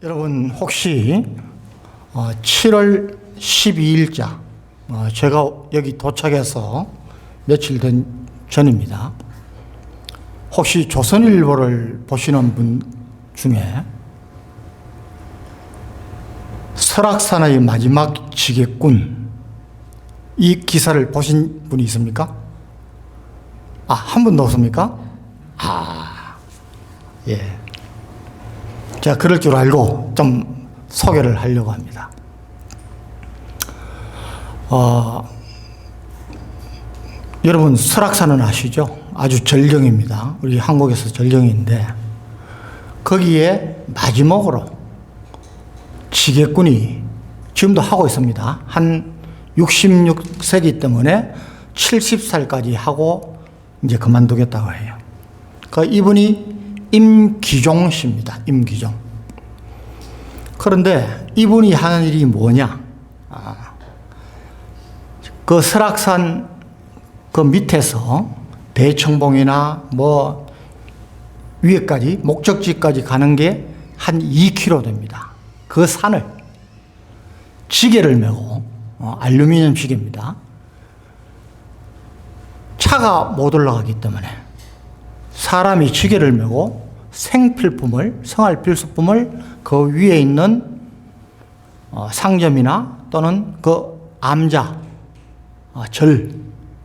여러분 혹시 7월 12일자 제가 여기 도착해서 며칠 전입니다. 혹시 조선일보를 보시는 분 중에 설악산의 마지막 지게꾼 이 기사를 보신 분이 있습니까? 한 분도 없습니까? 예. 제가 그럴 줄 알고 좀 소개를 하려고 합니다. 여러분 설악산은 아시죠? 아주 절경입니다. 우리 한국에서 절경인데 거기에 마지막으로 지게꾼이 지금도 하고 있습니다. 한 66세기 때문에 70살까지 하고 이제 그만두겠다고 해요. 이분이 임기종 씨입니다. 임기종. 그런데 이분이 하는 일이 뭐냐? 그 설악산 그 밑에서 대청봉이나 뭐 위에까지 목적지까지 가는 게 한 2km 됩니다. 그 산을 지게를 메고 알루미늄 지게입니다. 차가 못 올라가기 때문에 사람이 지게를 메고 생필품을, 생활필수품을 그 위에 있는 상점이나 또는 그 암자, 절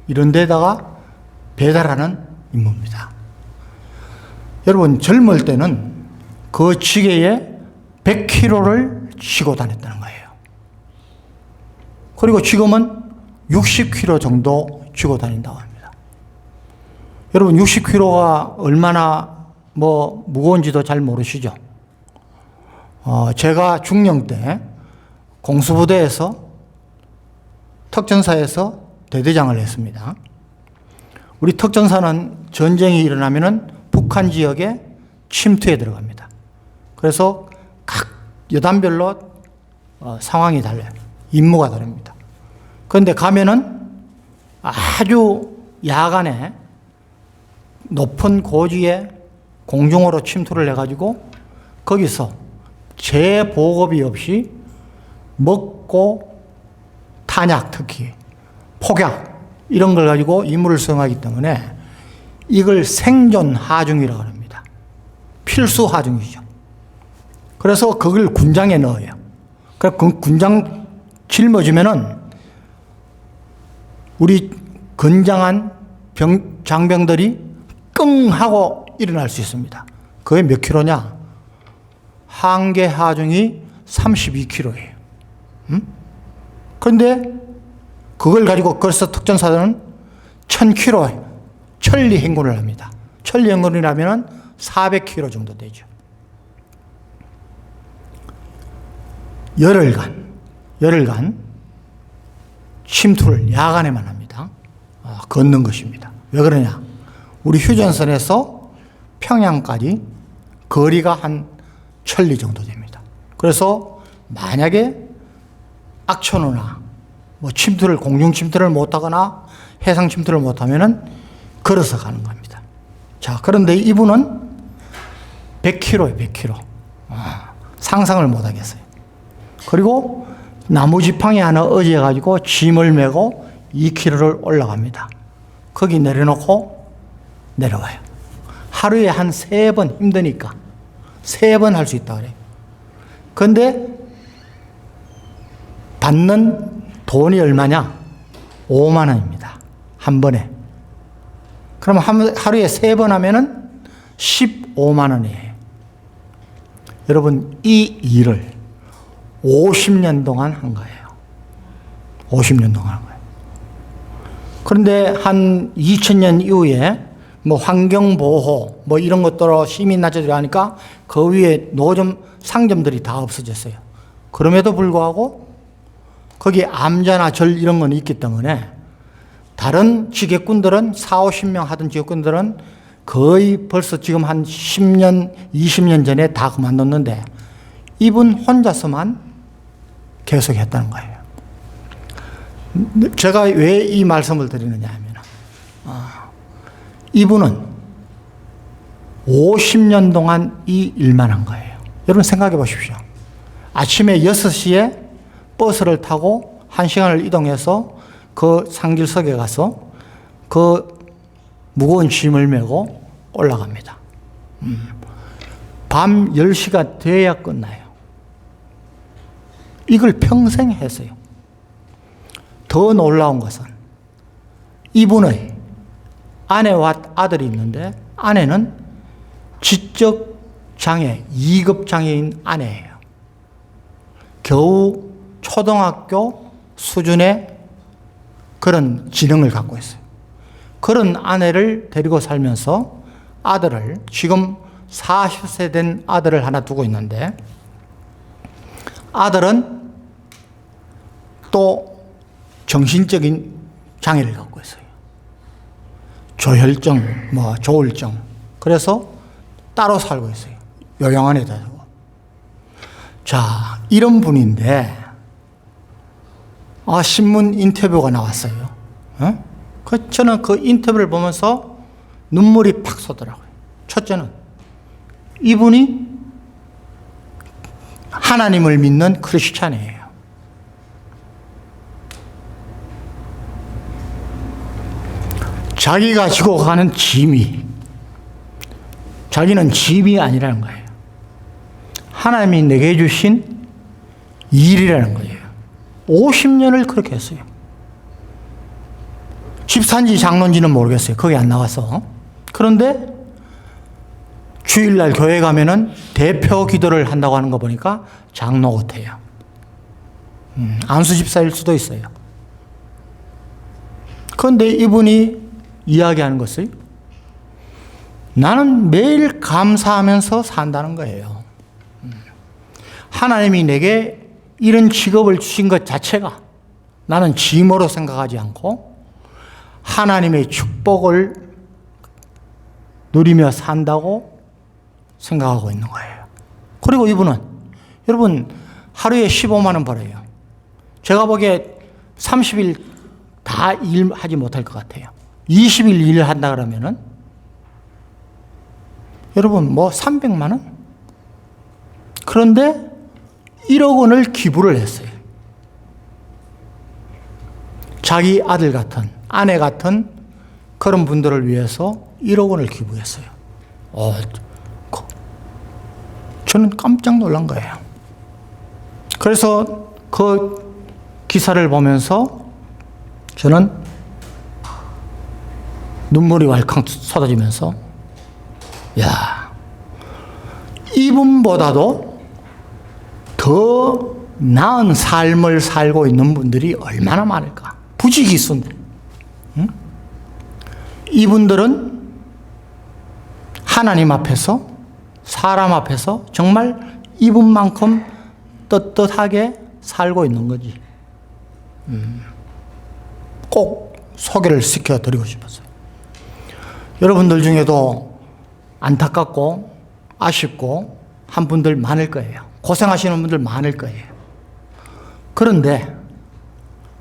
이런 데다가 배달하는 임무입니다. 여러분 젊을 때는 그 지게에 100kg를 쥐고 다녔다는 거예요. 그리고 지금은 60kg 정도 쥐고 다닌다고 합니다. 여러분 60kg가 얼마나 무거운지도 잘 모르시죠? 제가 중령 때 공수부대에서 특전사에서 대대장을 했습니다. 우리 특전사는 전쟁이 일어나면은 북한 지역에 침투에 들어갑니다. 그래서 각 여단별로 상황이 달라요. 임무가 다릅니다. 그런데 가면은 아주 야간에 높은 고지에 공중으로 침투를 해가지고 거기서 재보급이 없이 먹고 탄약, 특히 폭약 이런 걸 가지고 임무를 수행하기 때문에 이걸 생존 하중이라고 합니다. 필수 하중이죠. 그래서 그걸 군장에 넣어요. 그 군장 짊어지면은 우리 건장한 장병들이 끙 하고 일어날 수 있습니다. 그게 몇 킬로냐? 한계 하중이 32kg예요. 그런데 그걸 가지고 그래서 특전사들은 1000kg 천리 행군을 합니다. 천리 행군이라면 400kg 정도 되죠. 열흘간 침투를 야간에만 합니다. 걷는 것입니다. 왜 그러냐? 우리 휴전선에서 평양까지 거리가 한 천리 정도 됩니다. 그래서 만약에 악천후나 침투를, 공중 침투를 못하거나 해상 침투를 못하면은 걸어서 가는 겁니다. 자, 그런데 이분은 100kg예요, 100kg. 상상을 못 하겠어요. 그리고 나무 지팡이 하나 의지해가지고 짐을 메고 2km를 올라갑니다. 거기 내려놓고 내려와요. 하루에 한 3번 힘드니까 3번 할 수 있다 그래요. 그런데 받는 돈이 얼마냐? 5만 원입니다. 한 번에. 그럼 하루에 3번 하면은 15만 원이에요. 여러분 이 일을 50년 동안 한 거예요. 50년 동안 한 거예요. 그런데 한 2000년 이후에 환경보호 이런 것들로 시민 낮춰지고 하니까 그 위에 노점 상점들이 다 없어졌어요. 그럼에도 불구하고 거기에 암자나 절 이런 건 있기 때문에 다른 지게꾼들은 40-50명 하던 지게꾼들은 거의 벌써 지금 한 10년, 20년 전에 다 그만뒀는데 이분 혼자서만 계속 했다는 거예요. 제가 왜 이 말씀을 드리느냐 하면 이분은 50년 동안 이 일만 한 거예요. 여러분 생각해 보십시오. 아침에 6시에 버스를 타고 1시간을 이동해서 그 상길석에 가서 그 무거운 짐을 메고 올라갑니다. 밤 10시가 돼야 끝나요. 이걸 평생 했어요. 더 놀라운 것은 이분의 아내와 아들이 있는데 아내는 지적 장애, 2급 장애인 아내예요. 겨우 초등학교 수준의 그런 지능을 갖고 있어요. 그런 아내를 데리고 살면서 아들을, 지금 40세 된 아들을 하나 두고 있는데, 아들은 또 정신적인 장애를 갖고 있어요. 조혈증, 조울증. 그래서 따로 살고 있어요. 요양원에다 두고. 자, 이런 분인데, 신문 인터뷰가 나왔어요. 저는 그 인터뷰를 보면서 눈물이 팍 솟더라고요. 첫째는 이분이 하나님을 믿는 크리스찬이에요. 자기가 지고 가는 짐이, 자기는 짐이 아니라는 거예요. 하나님이 내게 주신 일이라는 거예요. 50년을 그렇게 했어요. 집사인지 장로인지는 모르겠어요. 거기 안 나와서. 그런데 주일날 교회 가면은 대표 기도를 한다고 하는 거 보니까 장로 같아요. 안수 집사일 수도 있어요. 그런데 이분이 이야기하는 것을 나는 매일 감사하면서 산다는 거예요. 하나님이 내게 이런 직업을 주신 것 자체가 나는 짐으로 생각하지 않고 하나님의 축복을 누리며 산다고 생각하고 있는 거예요. 그리고 이분은, 여러분, 하루에 15만 원 벌어요. 제가 보기에 30일 다 일하지 못할 것 같아요. 20일 일을 한다 그러면은, 여러분, 300만 원? 그런데 1억 원을 기부를 했어요. 자기 아들 같은, 아내 같은 그런 분들을 위해서 1억 원을 기부했어요. 저는 깜짝 놀란 거예요. 그래서 그 기사를 보면서 저는 눈물이 왈칵 쏟아지면서, 야, 이분보다도 더 나은 삶을 살고 있는 분들이 얼마나 많을까? 부지기수인데. 응? 이분들은 하나님 앞에서, 사람 앞에서 정말 이분만큼 떳떳하게 살고 있는 거지. 꼭 소개를 시켜드리고 싶었어요. 여러분들 중에도 안타깝고 아쉽고 한 분들 많을 거예요. 고생하시는 분들 많을 거예요. 그런데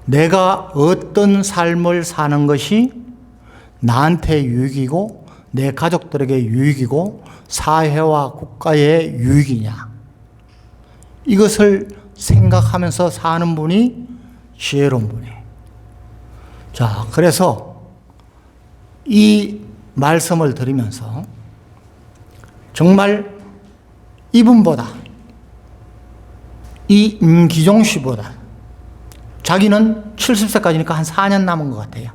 내가 어떤 삶을 사는 것이 나한테 유익이고 내 가족들에게 유익이고 사회와 국가의 유익이냐, 이것을 생각하면서 사는 분이 지혜로운 분이에요. 자, 그래서 이 말씀을 들으면서 정말 이분보다, 이 임기종 씨보다, 자기는 70세까지니까 한 4년 남은 것 같아요.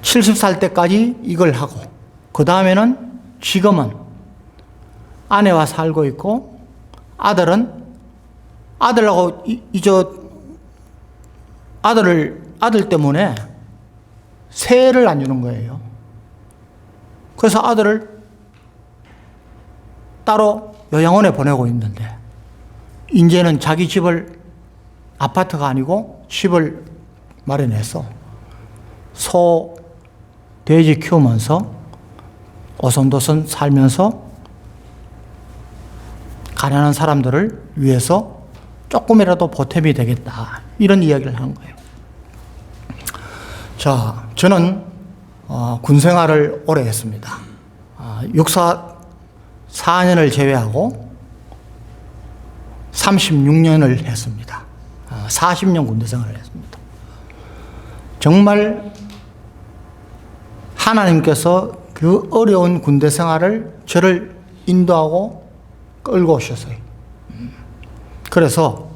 70살 때까지 이걸 하고, 그 다음에는 지금은 아내와 살고 있고, 아들하고 아들 때문에 세를 안 주는 거예요. 그래서 아들을 따로 요양원에 보내고 있는데, 이제는 자기 집을, 아파트가 아니고 집을 마련해서 소, 돼지 키우면서 오손도손 살면서 가난한 사람들을 위해서 조금이라도 보탬이 되겠다, 이런 이야기를 하는 거예요. 자, 저는 군 생활을 오래 했습니다. 육사 4년을 제외하고 36년을 했습니다. 40년 군대 생활을 했습니다. 정말 하나님께서 그 어려운 군대 생활을 저를 인도하고 끌고 오셨어요. 그래서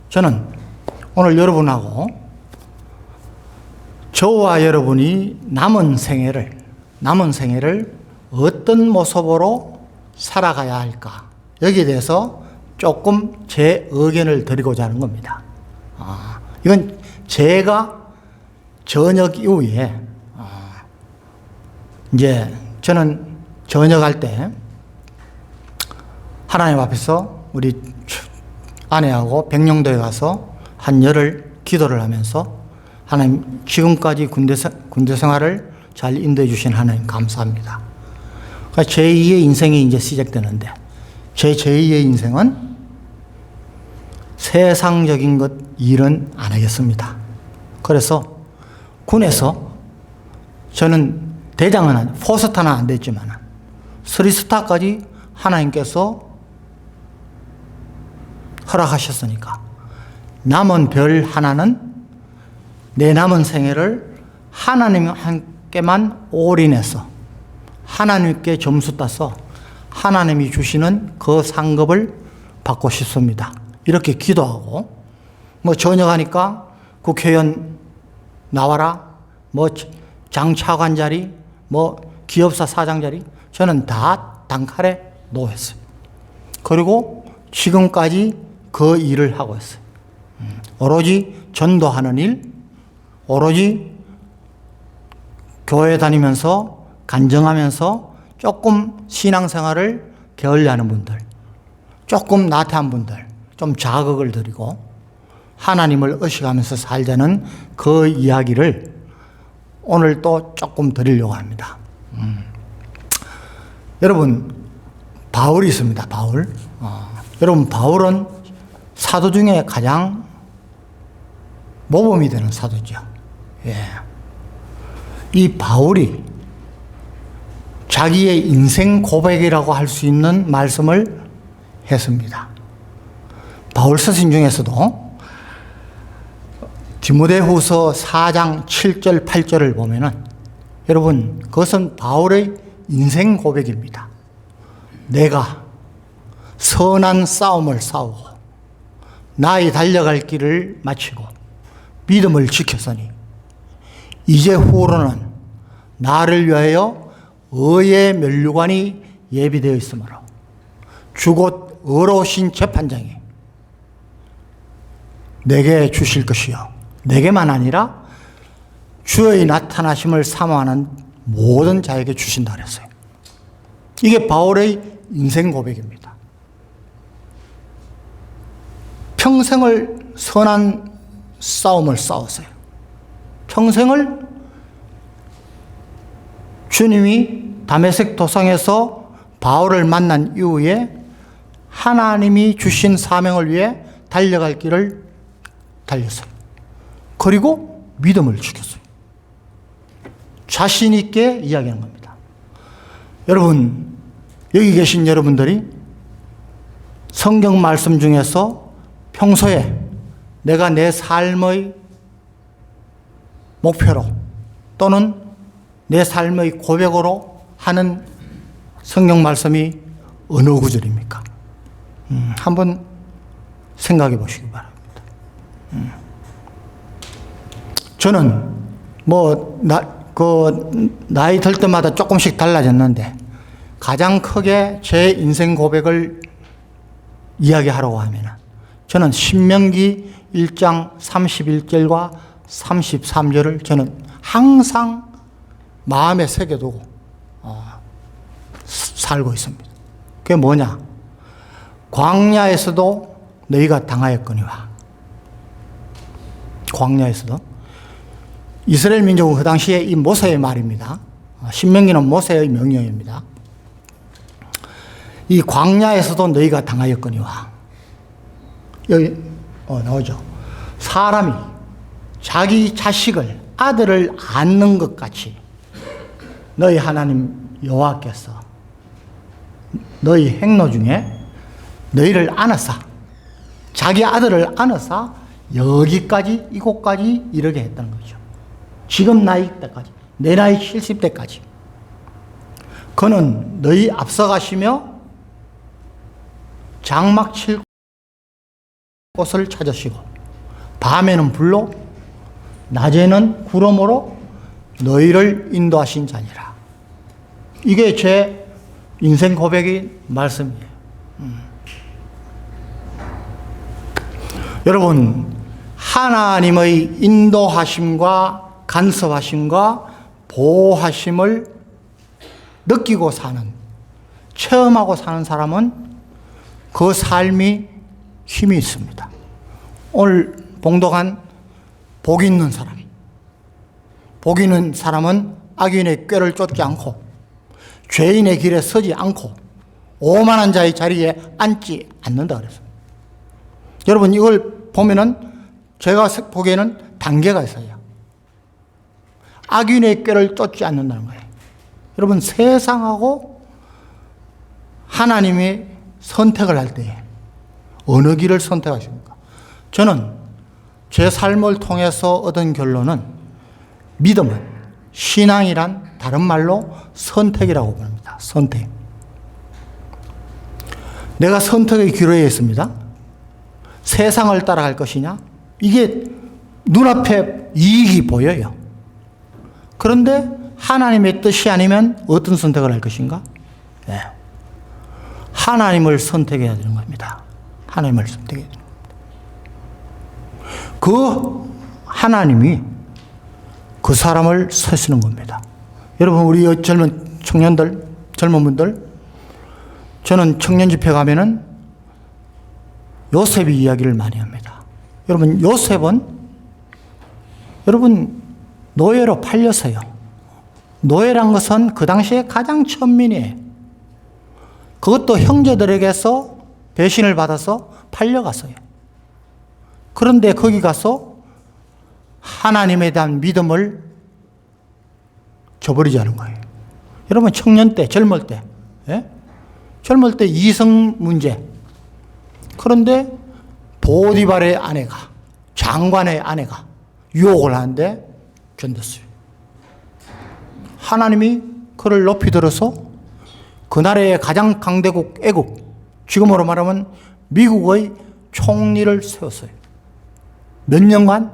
저는 오늘 여러분하고 저와 여러분이 남은 생애를 어떤 모습으로 살아가야 할까? 여기에 대해서 조금 제 의견을 드리고자 하는 겁니다. 이건 제가 저녁 이후에 이제 저는 저녁할 때 하나님 앞에서 우리 아내하고 백령도에 가서 한 열흘 기도를 하면서 하나님 지금까지 군대 생활을 잘 인도해 주신 하나님 감사합니다. 그러니까 제2의 인생이 이제 시작되는데 제 제2의 인생은 세상적인 것 일은 안 하겠습니다. 그래서 군에서 저는 대장은 포스타는 안 됐지만 3스타까지 하나님께서 허락하셨으니까 남은 별 하나는 내 남은 생애를 하나님께만 올인해서 하나님께 점수 따서 하나님이 주시는 그 상급을 받고 싶습니다. 이렇게 기도하고 저녁하니까 국회의원 나와라, 장차관 자리, 기업사 사장 자리 저는 다 단칼에 놓았어요. 그리고 지금까지 그 일을 하고 있어요. 오로지 전도하는 일, 오로지 교회 다니면서 간증하면서 조금 신앙생활을 게을리하는 분들, 조금 나태한 분들 좀 자극을 드리고 하나님을 의식하면서 살자는 그 이야기를 오늘 또 조금 드리려고 합니다. 여러분 바울이 있습니다. 바울. 여러분 바울은 사도 중에 가장 모범이 되는 사도죠. 예. 이 바울이 자기의 인생 고백이라고 할 수 있는 말씀을 했습니다. 바울 서신 중에서도 디모데후서 4장 7절 8절을 보면은 여러분 그것은 바울의 인생 고백입니다. 내가 선한 싸움을 싸우고 나의 달려갈 길을 마치고 믿음을 지켰으니 이제 후로는 나를 위하여 의의 면류관이 예비되어 있으므로 주곧 의로우신 재판장이 내게 주실 것이요 내게만 아니라 주의 나타나심을 사모하는 모든 자에게 주신다 그랬어요. 이게 바울의 인생 고백입니다. 평생을 선한 싸움을 싸웠어요. 평생을 주님이 다메섹 도상에서 바울을 만난 이후에 하나님이 주신 사명을 위해 달려갈 길을 달렸어요. 그리고 믿음을 지켰어요. 자신 있게 이야기하는 겁니다. 여러분, 여기 계신 여러분들이 성경 말씀 중에서 평소에 내가 내 삶의 목표로 또는 내 삶의 고백으로 하는 성경 말씀이 어느 구절입니까? 한번 생각해 보시기 바랍니다. 저는 나이 들 때마다 조금씩 달라졌는데 가장 크게 제 인생 고백을 이야기하라고 하면 저는 신명기 1장 31절과 33절을 저는 항상 마음에 새겨두고 살고 있습니다. 그게 뭐냐? 광야에서도 너희가 당하였거니와. 광야에서도. 이스라엘 민족은 그 당시에 이 모세의 말입니다. 신명기는 모세의 명령입니다. 이 광야에서도 너희가 당하였거니와. 여기 나오죠. 사람이 자기 자식을 아들을 안는 것 같이 너희 하나님 여호와께서 너희 행로 중에 너희를 안으사 자기 아들을 안아서 여기까지, 이곳까지 이르게 했다는 거죠. 지금 나이 때까지, 내 나이 70대까지. 그는 너희 앞서가시며 장막 칠 곳을 찾으시고 밤에는 불로 낮에는 구름으로 너희를 인도하신 자니라. 이게 제 인생 고백의 말씀이에요. 여러분, 하나님의 인도하심과 간섭하심과 보호하심을 느끼고 사는, 체험하고 사는 사람은 그 삶이 힘이 있습니다. 오늘 봉독한 복 있는 사람. 복 있는 사람은 악인의 꾀를 쫓지 않고 죄인의 길에 서지 않고 오만한 자의 자리에 앉지 않는다 그랬어요. 여러분, 이걸 보면은 제가 보기에는 단계가 있어요. 악인의 꾀를 쫓지 않는다는 거예요. 여러분, 세상하고 하나님이 선택을 할 때 어느 길을 선택하십니까? 저는 제 삶을 통해서 얻은 결론은 믿음은, 신앙이란 다른 말로 선택이라고 부릅니다. 선택. 내가 선택의 기로에 있습니다. 세상을 따라갈 것이냐? 이게 눈앞에 이익이 보여요. 그런데 하나님의 뜻이 아니면 어떤 선택을 할 것인가? 네. 하나님을 선택해야 되는 겁니다. 하나님을 선택해야 되는 겁니다. 그 하나님이 그 사람을 쓰시는 겁니다. 여러분, 우리 젊은 청년들, 젊은 분들, 저는 청년 집회 가면은 요셉의 이야기를 많이 합니다. 여러분, 요셉은 여러분 노예로 팔렸어요. 노예란 것은 그 당시에 가장 천민이에요. 그것도 형제들에게서 배신을 받아서 팔려갔어요. 그런데 거기 가서 하나님에 대한 믿음을 저버리지 않은 거예요. 여러분, 청년 때, 젊을 때, 예? 젊을 때 이성 문제. 그런데 보디발의 아내가, 장관의 아내가 유혹을 하는데 견뎠어요. 하나님이 그를 높이 들어서 그 나라의 가장 강대국 애국, 지금으로 말하면 미국의 총리를 세웠어요. 몇 년간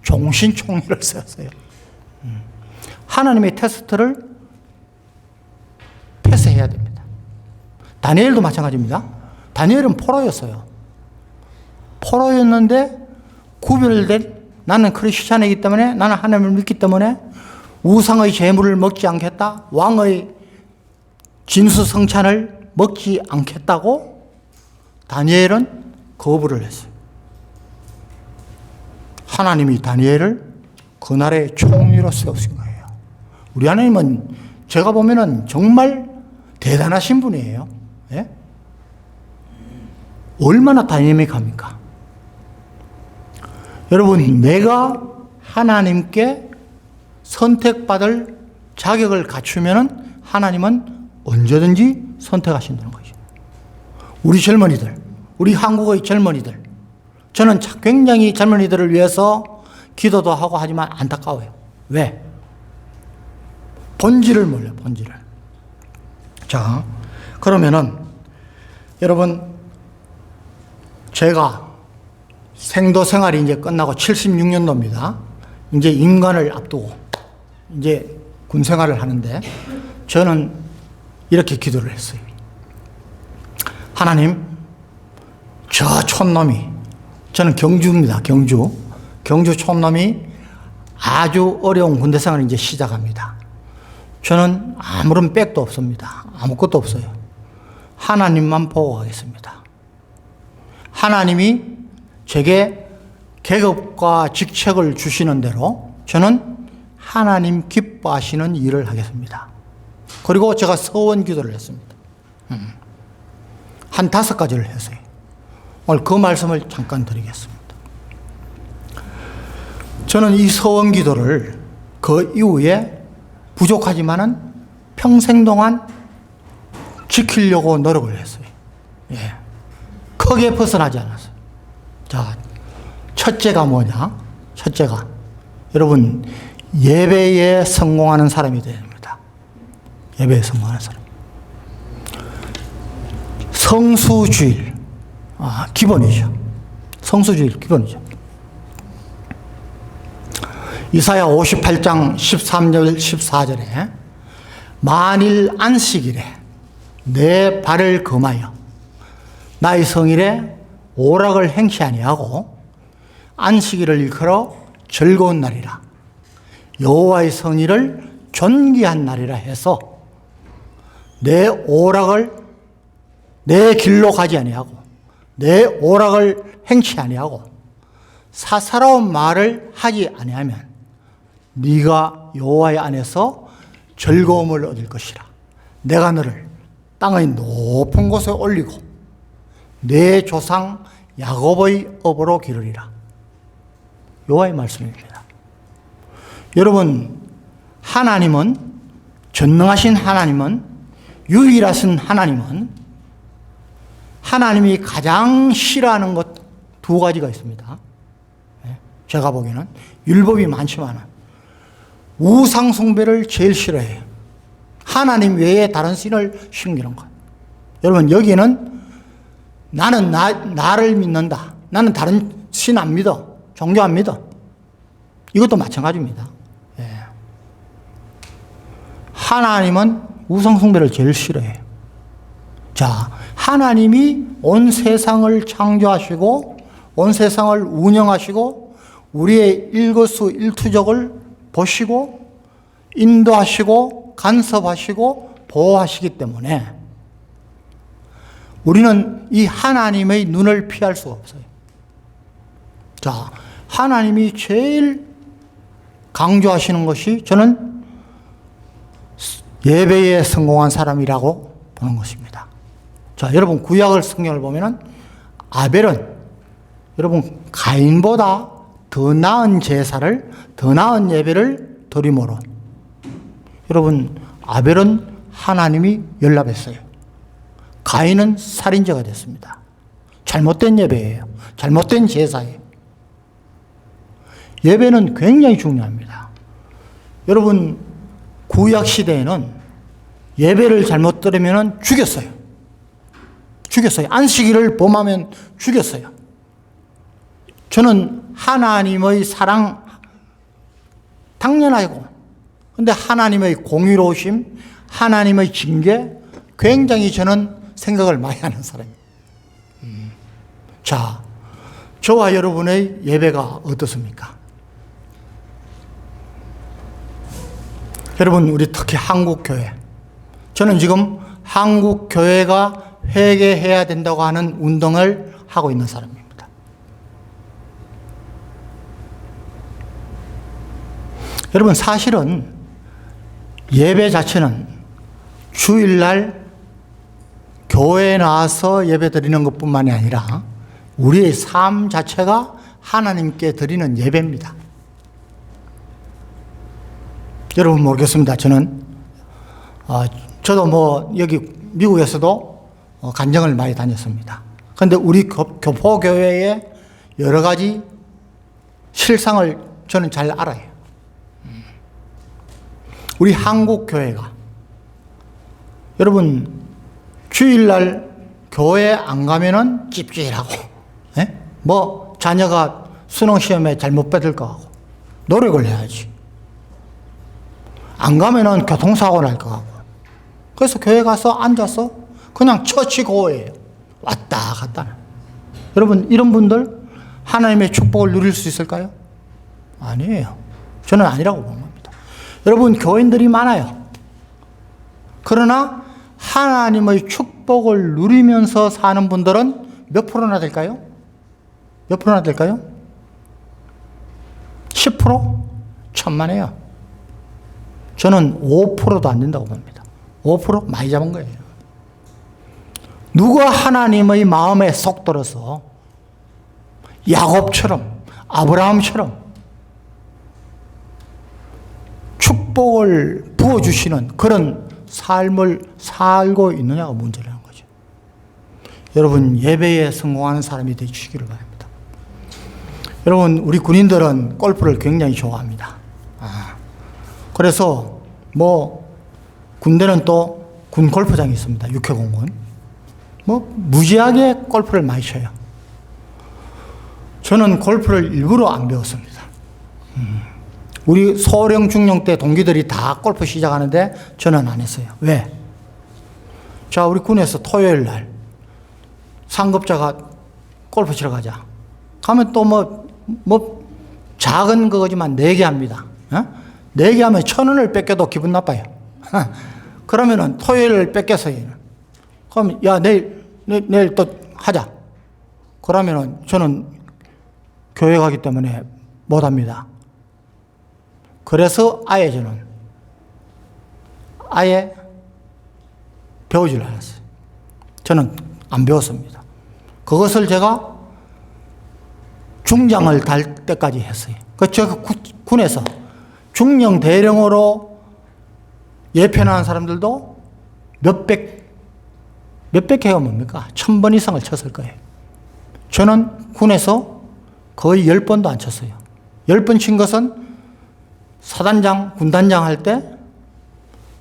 종신 총리를 세웠어요. 하나님의 테스트를 패스해야 됩니다. 다니엘도 마찬가지입니다. 다니엘은 포로였어요. 포로였는데 구별된, 나는 크리스찬이기 때문에, 나는 하나님을 믿기 때문에 우상의 재물을 먹지 않겠다, 왕의 진수성찬을 먹지 않겠다고 다니엘은 거부를 했어요. 하나님이 다니엘을 그 나라의 총리로 세우신 거예요. 우리 하나님은 제가 보면은 정말 대단하신 분이에요. 예? 얼마나 다이내믹합니까? 여러분, 내가 하나님께 선택받을 자격을 갖추면은 하나님은 언제든지 선택하신다는 거죠. 우리 젊은이들, 우리 한국의 젊은이들, 저는 굉장히 젊은이들을 위해서 기도도 하고 하지만 안타까워요. 왜? 본질을 몰라요, 본질을. 자, 그러면은 여러분, 제가 생도 생활이 이제 끝나고 76년도입니다. 이제 임관을 앞두고 이제 군 생활을 하는데 저는 이렇게 기도를 했어요. 하나님, 저 촌놈이, 저는 경주입니다. 경주 촌놈이 아주 어려운 군대 생활을 이제 시작합니다. 저는 아무런 백도 없습니다. 아무것도 없어요. 하나님만 보고 가겠습니다. 하나님이 제게 계급과 직책을 주시는 대로 저는 하나님 기뻐하시는 일을 하겠습니다. 그리고 제가 서원 기도를 했습니다. 한 5가지를 했어요. 오늘 그 말씀을 잠깐 드리겠습니다. 저는 이 서원 기도를 그 이후에 부족하지만은 평생 동안 지키려고 노력을 했어요. 예. 크게 벗어나지 않았어요. 자, 첫째가 뭐냐? 첫째가 여러분 예배에 성공하는 사람이 되어야 됩니다. 예배에 성공하는 사람. 성수주일, 기본이죠. 성수주일 기본이죠. 이사야 58장 13절 14절에 만일 안식일에 내 발을 금하여 나의 성일에 오락을 행치 아니하고 안식일을 일컬어 즐거운 날이라 여호와의 성일을 존귀한 날이라 해서 내 오락을 내 길로 가지 아니하고 내 오락을 행치 아니하고 사사로운 말을 하지 아니하면 네가 여호와의 안에서 즐거움을 얻을 것이라. 내가 너를 땅의 높은 곳에 올리고 내 조상 야곱의 업으로 기르리라. 여호와의 말씀입니다. 여러분, 하나님은, 전능하신 하나님은, 유일하신 하나님은 하나님이 가장 싫어하는 것 두 가지가 있습니다. 제가 보기에는 율법이 많지만 우상 숭배를 제일 싫어해요. 하나님 외에 다른 신을 섬기는 것. 여러분, 여기는 나는 나를 믿는다. 나는 다른 신 안 믿어. 종교 안 믿어. 이것도 마찬가지입니다. 하나님은 우상 숭배를 제일 싫어해요. 자, 하나님이 온 세상을 창조하시고 온 세상을 운영하시고 우리의 일거수일투족을 보시고 인도하시고 간섭하시고 보호하시기 때문에 우리는 이 하나님의 눈을 피할 수가 없어요. 자, 하나님이 제일 강조하시는 것이 저는 예배에 성공한 사람이라고 보는 것입니다. 자, 여러분 구약을 성경을 보면은 아벨은 여러분 가인보다 더 나은 제사를 더 나은 예배를 드림으로 여러분 아벨은 하나님이 연락했어요. 가인은 살인자가 됐습니다. 잘못된 예배예요. 잘못된 제사예요. 예배는 굉장히 중요합니다. 여러분 구약 시대에는 예배를 잘못 드리면 죽였어요. 안식일을 범하면 죽였어요. 저는 하나님의 사랑 당연하고 근데 하나님의 공의로우심, 하나님의 징계 굉장히 저는 생각을 많이 하는 사람입니다. 자, 저와 여러분의 예배가 어떻습니까? 여러분, 우리 특히 한국교회. 저는 지금 한국교회가 회개해야 된다고 하는 운동을 하고 있는 사람입니다. 여러분, 사실은 예배 자체는 주일날 교회에 나와서 예배 드리는 것뿐만이 아니라 우리의 삶 자체가 하나님께 드리는 예배입니다. 여러분 모르겠습니다. 저도 뭐 여기 미국에서도 간증을 많이 다녔습니다. 그런데 우리 교포교회의 여러 가지 실상을 저는 잘 알아요. 우리 한국교회가 여러분 주일날 교회 안 가면은 찝찝하고 뭐 자녀가 수능시험에 잘못 받을 거 하고 노력을 해야지. 안 가면은 교통사고 날 거 하고. 그래서 교회 가서 앉아서 그냥 처치고예요. 왔다 갔다. 여러분 이런 분들 하나님의 축복을 누릴 수 있을까요? 아니에요. 저는 아니라고 봅니다. 여러분 교인들이 많아요. 그러나 하나님의 축복을 누리면서 사는 분들은 몇 프로나 될까요? 몇 프로나 될까요? 10%? 천만에요. 저는 5%도 안 된다고 봅니다. 5% 많이 잡은 거예요. 누가 하나님의 마음에 쏙 들어서 야곱처럼 아브라함처럼 축복을 부어주시는 그런 삶을 살고 있느냐가 문제라는 거죠. 여러분 예배에 성공하는 사람이 되시기를 바랍니다. 여러분, 우리 군인들은 골프를 굉장히 좋아합니다. 그래서 군대는 또 군 골프장이 있습니다. 육해공군. 무지하게 골프를 많이 쳐요. 저는 골프를 일부러 안 배웠습니다. 우리 소령, 중령 때 동기들이 다 골프 시작하는데 저는 안 했어요. 왜? 자, 우리 군에서 토요일 날 상급자가 골프 치러 가자. 가면 또 작은 거지만 내기합니다. 내기하면 1,000원을 뺏겨도 기분 나빠요. 그러면은 토요일을 뺏겼어요. 그럼 야, 내일 또 하자. 그러면은 저는 교회 가기 때문에 못 합니다. 그래서 저는 아예 배우질 않았어요. 저는 안 배웠습니다. 그것을 제가 중장을 달 때까지 했어요. 제가 군에서 중령 대령으로 예편하는 사람들도 몇백 회가 뭡니까? 1,000번 이상을 쳤을 거예요. 저는 군에서 거의 10번도 안 쳤어요. 10번 친 것은 사단장, 군단장 할 때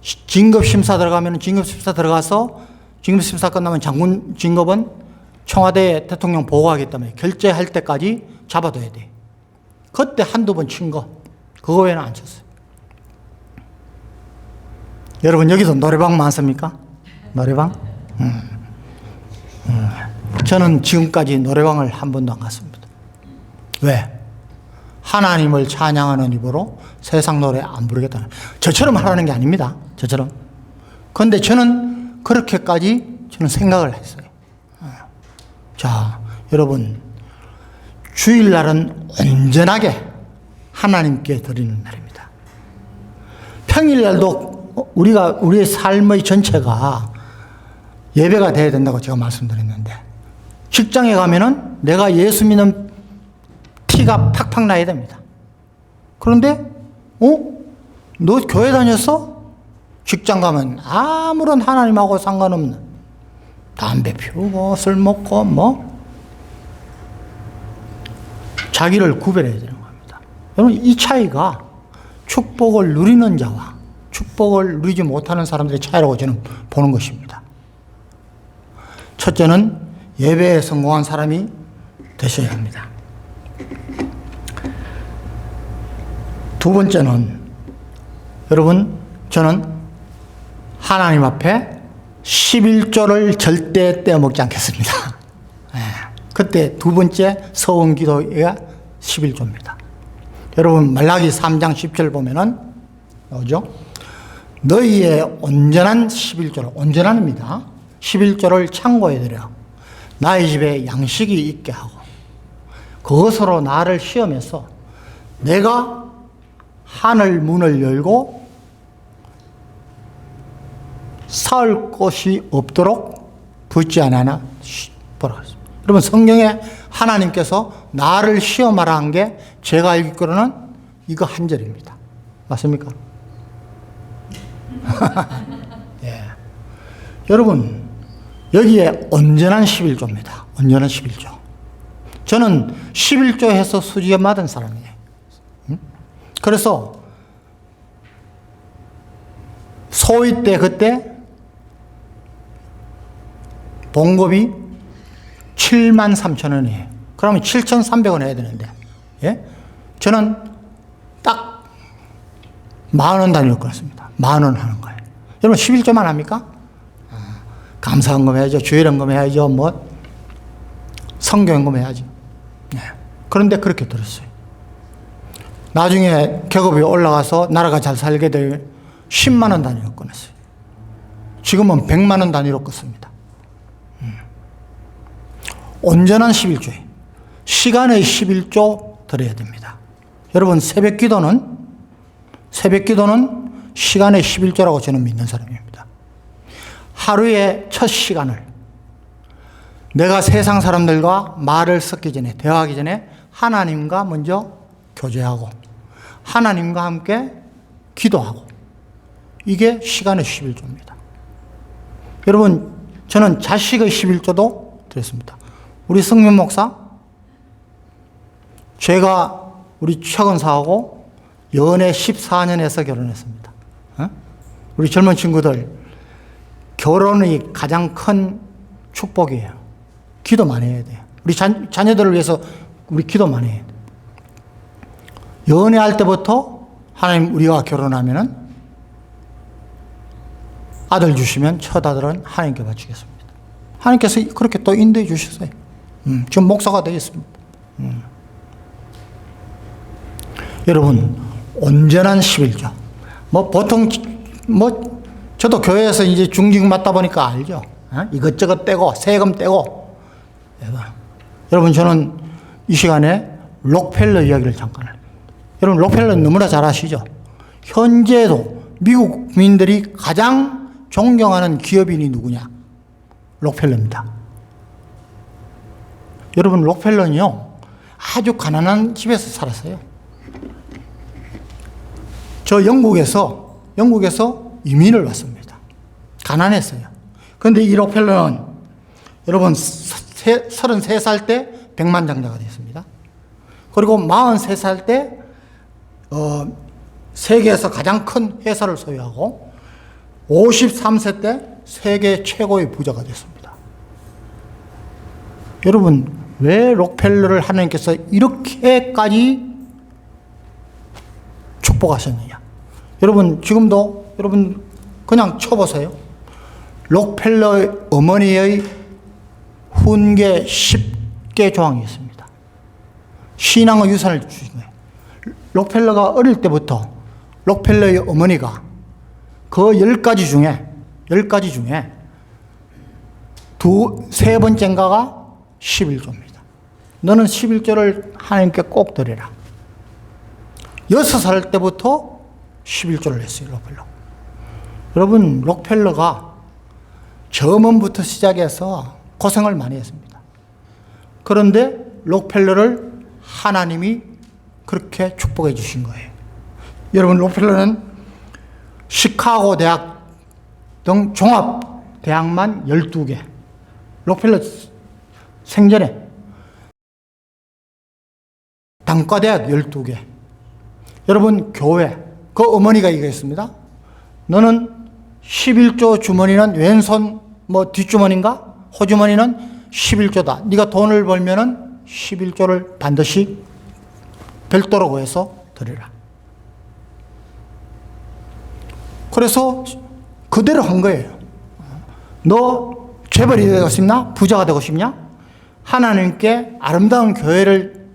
진급심사 들어가면 진급심사 들어가서 진급심사 끝나면 장군 진급은 청와대에 대통령 보고하기 때문에 결재할 때까지 잡아둬야 돼. 그때 한두 번 친 거, 그거 외에는 안 쳤어요. 여러분, 여기도 노래방 많습니까? 노래방? 저는 지금까지 노래방을 한 번도 안 갔습니다. 왜? 하나님을 찬양하는 입으로 세상 노래 안 부르겠다는, 저처럼 하라는 게 아닙니다. 저처럼. 그런데 저는 그렇게까지 저는 생각을 했어요. 자, 여러분, 주일날은 온전하게 하나님께 드리는 날입니다. 평일날도 우리의 삶의 전체가 예배가 돼야 된다고 제가 말씀드렸는데, 직장에 가면은 내가 예수 믿는 티가 팍팍 나야 됩니다. 그런데 너 교회 다녔어? 직장 가면 아무런 하나님하고 상관없는 담배 피우고 술 먹고 자기를 구별해야 되는 겁니다. 여러분, 이 차이가 축복을 누리는 자와 축복을 누리지 못하는 사람들의 차이라고 저는 보는 것입니다. 첫째는 예배에 성공한 사람이 되셔야 합니다. 두 번째는, 여러분, 저는 하나님 앞에 11조를 절대 떼어먹지 않겠습니다. 그때 두 번째 서원 기도가 11조입니다. 여러분, 말라기 3장 10절 보면은 나오죠? 너희의 온전한 11조를, 온전한입니다. 11조를 창고에 들여 나의 집에 양식이 있게 하고 그것으로 나를 시험해서 내가 하늘 문을 열고 살 곳이 없도록 붙지 않으나 보라. 여러분, 성경에 하나님께서 나를 시험하라 한 게 제가 알기로는 이거 한 절입니다. 맞습니까? 예. 여러분, 여기에 온전한 11조입니다. 온전한 11조. 저는 11조 해서 수지에 맞은 사람이에요. 그래서 소위 때 그때 봉급이 73,000원이에요. 그러면 7,300원 해야 되는데, 예? 저는 딱 10,000원 단위로 끊었습니다. 10,000원 하는 거예요. 여러분, 11조만 합니까? 감사헌금 해야죠. 주일헌금 해야죠. 성경헌금 해야죠. 네. 그런데 그렇게 들었어요. 나중에 계급이 올라가서 나라가 잘 살게 될 10만 원 단위로 끊었어요. 지금은 100만 원 단위로 끊습니다. 온전한 11조에 시간의 11조 드려야 됩니다. 여러분, 새벽 기도는 시간의 11조라고 저는 믿는 사람입니다. 하루의 첫 시간을 내가 세상 사람들과 말을 섞기 전에, 대화하기 전에 하나님과 먼저 교제하고 하나님과 함께 기도하고, 이게 시간의 11조입니다. 여러분, 저는 자식의 11조도 드렸습니다. 우리 성면 목사 제가 우리 최근사하고 연애 14년 해서 결혼했습니다. 우리 젊은 친구들, 결혼이 가장 큰 축복이에요. 기도 많이 해야 돼요. 우리 자녀들을 위해서 우리 기도 많이 해야 돼요. 연애할 때부터 하나님, 우리가 결혼하면은 아들 주시면 첫 아들은 하나님께 바치겠습니다. 하나님께서 그렇게 또 인도해 주셨어요. 지금 목사가 되겠습니다. 여러분, 온전한 11조. 보통, 저도 교회에서 이제 중직 맡다 보니까 알죠. 이것저것 떼고, 세금 떼고. 여러분, 저는 이 시간에 록펠러 이야기를 잠깐 할게요. 여러분, 록펠러 너무나 잘 아시죠? 현재도 미국 국민들이 가장 존경하는 기업인이 누구냐? 록펠러입니다. 여러분, 록펠러는요, 아주 가난한 집에서 살았어요. 저 영국에서 이민을 왔습니다. 가난했어요. 그런데 이 록펠러는 여러분 33살 때 백만장자가 됐습니다. 그리고 43살 때 세계에서 가장 큰 회사를 소유하고 53세 때 세계 최고의 부자가 됐습니다. 여러분, 왜 록펠러를 하나님께서 이렇게까지 축복하셨느냐? 여러분, 지금도 여러분 그냥 쳐보세요. 록펠러 어머니의 훈계 10개 조항이 있습니다. 신앙의 유산을 주신 거예요. 록펠러가 어릴 때부터 록펠러의 어머니가 그 10가지 중에 세 번째인가가 11조입니다. 너는 11조를 하나님께 꼭 드리라. 6살 때부터 11조를 했어요, 록펠러. 여러분, 록펠러가 저먼부터 시작해서 고생을 많이 했습니다. 그런데 록펠러를 하나님이 그렇게 축복해 주신 거예요. 여러분, 록펠러는 시카고 대학 등 종합 대학만 12개. 록펠러 생전에 단과대학 12개. 여러분, 교회, 그 어머니가 얘기했습니다. 너는 11조 주머니는 왼손 뒷주머니인가? 호주머니는 11조다. 네가 돈을 벌면은 11조를 반드시 별도로 구해서 드리라. 그래서 그대로 한 거예요. 너 재벌이 되고 싶나? 부자가 되고 싶냐? 하나님께 아름다운 교회를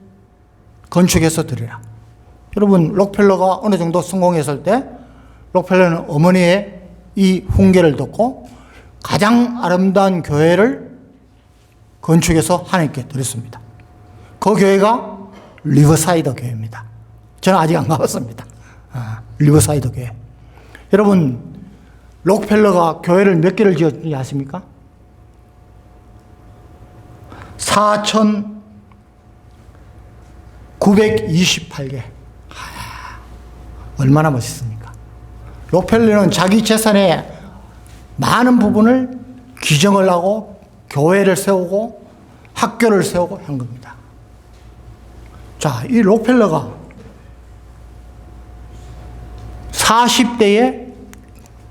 건축해서 드리라. 여러분, 록펠러가 어느 정도 성공했을 때 록펠러는 어머니의 이 훈계를 듣고 가장 아름다운 교회를 건축해서 하나님께 드렸습니다. 그 교회가 리버사이드 교회입니다. 저는 아직 안 가봤습니다. 리버사이드 교회. 여러분, 록펠러가 교회를 몇 개를 지었는지 아십니까? 4,928개. 얼마나 멋있습니까? 록펠러는 자기 재산의 많은 부분을 기증을 하고 교회를 세우고 학교를 세우고 한 겁니다. 자, 이 록펠러가 40대에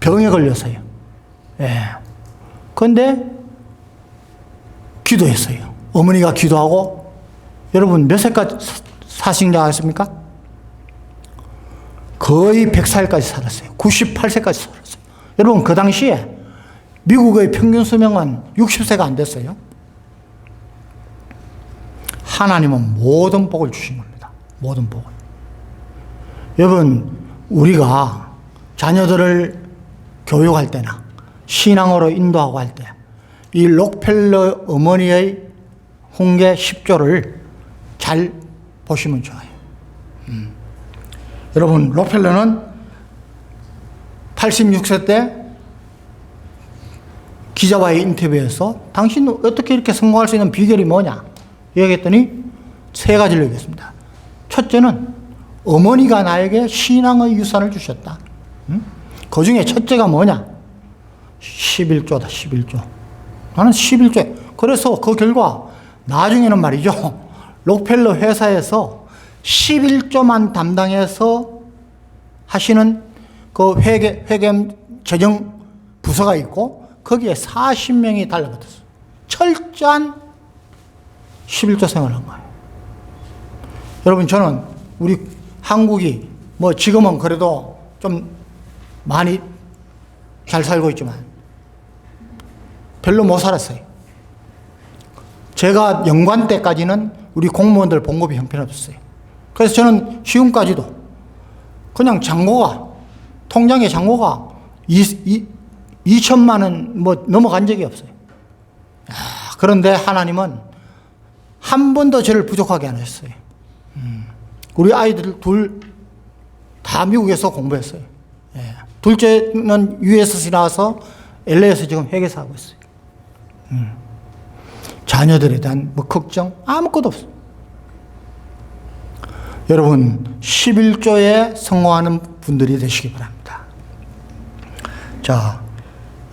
병에 걸렸어요. 예. 그런데 기도했어요. 어머니가 기도하고, 여러분 몇 살까지 사신 줄 아십니까? 거의 100살까지 살았어요. 98세까지 살았어요. 여러분, 그 당시에 미국의 평균 수명은 60세가 안 됐어요. 하나님은 모든 복을 주신 겁니다. 모든 복을. 여러분, 우리가 자녀들을 교육할 때나 신앙으로 인도하고 할 때 이 록펠러 어머니의 훈계 10조를 잘 보시면 좋아요. 여러분, 록펠러는 86세 때 기자와의 인터뷰에서 당신은 어떻게 이렇게 성공할 수 있는 비결이 뭐냐 얘기했더니 세 가지를 얘기했습니다. 첫째는 어머니가 나에게 신앙의 유산을 주셨다. 그 중에 첫째가 뭐냐? 11조다, 11조. 나는 11조. 그래서 그 결과 나중에는 말이죠, 록펠러 회사에서 11조만 담당해서 하시는 그 회계 재정 부서가 있고 거기에 40명이 달라붙었어요. 철저한 11조 생활을 한 거예요. 여러분, 저는 우리 한국이 뭐 지금은 그래도 좀 많이 잘 살고 있지만 별로 못 살았어요. 제가 연관 때까지는 우리 공무원들 봉급이 형편없었어요. 그래서 저는 지금까지도 그냥 통장에 잔고가 2천만 원 뭐 넘어간 적이 없어요. 그런데 하나님은 한 번도 저를 부족하게 안 하셨어요. 우리 아이들 둘 다 미국에서 공부했어요. 둘째는 USC 나와서 LA에서 지금 회계사 하고 있어요. 자녀들에 대한 뭐 걱정 아무것도 없어요. 여러분, 11조에 성공하는 분들이 되시기 바랍니다. 자,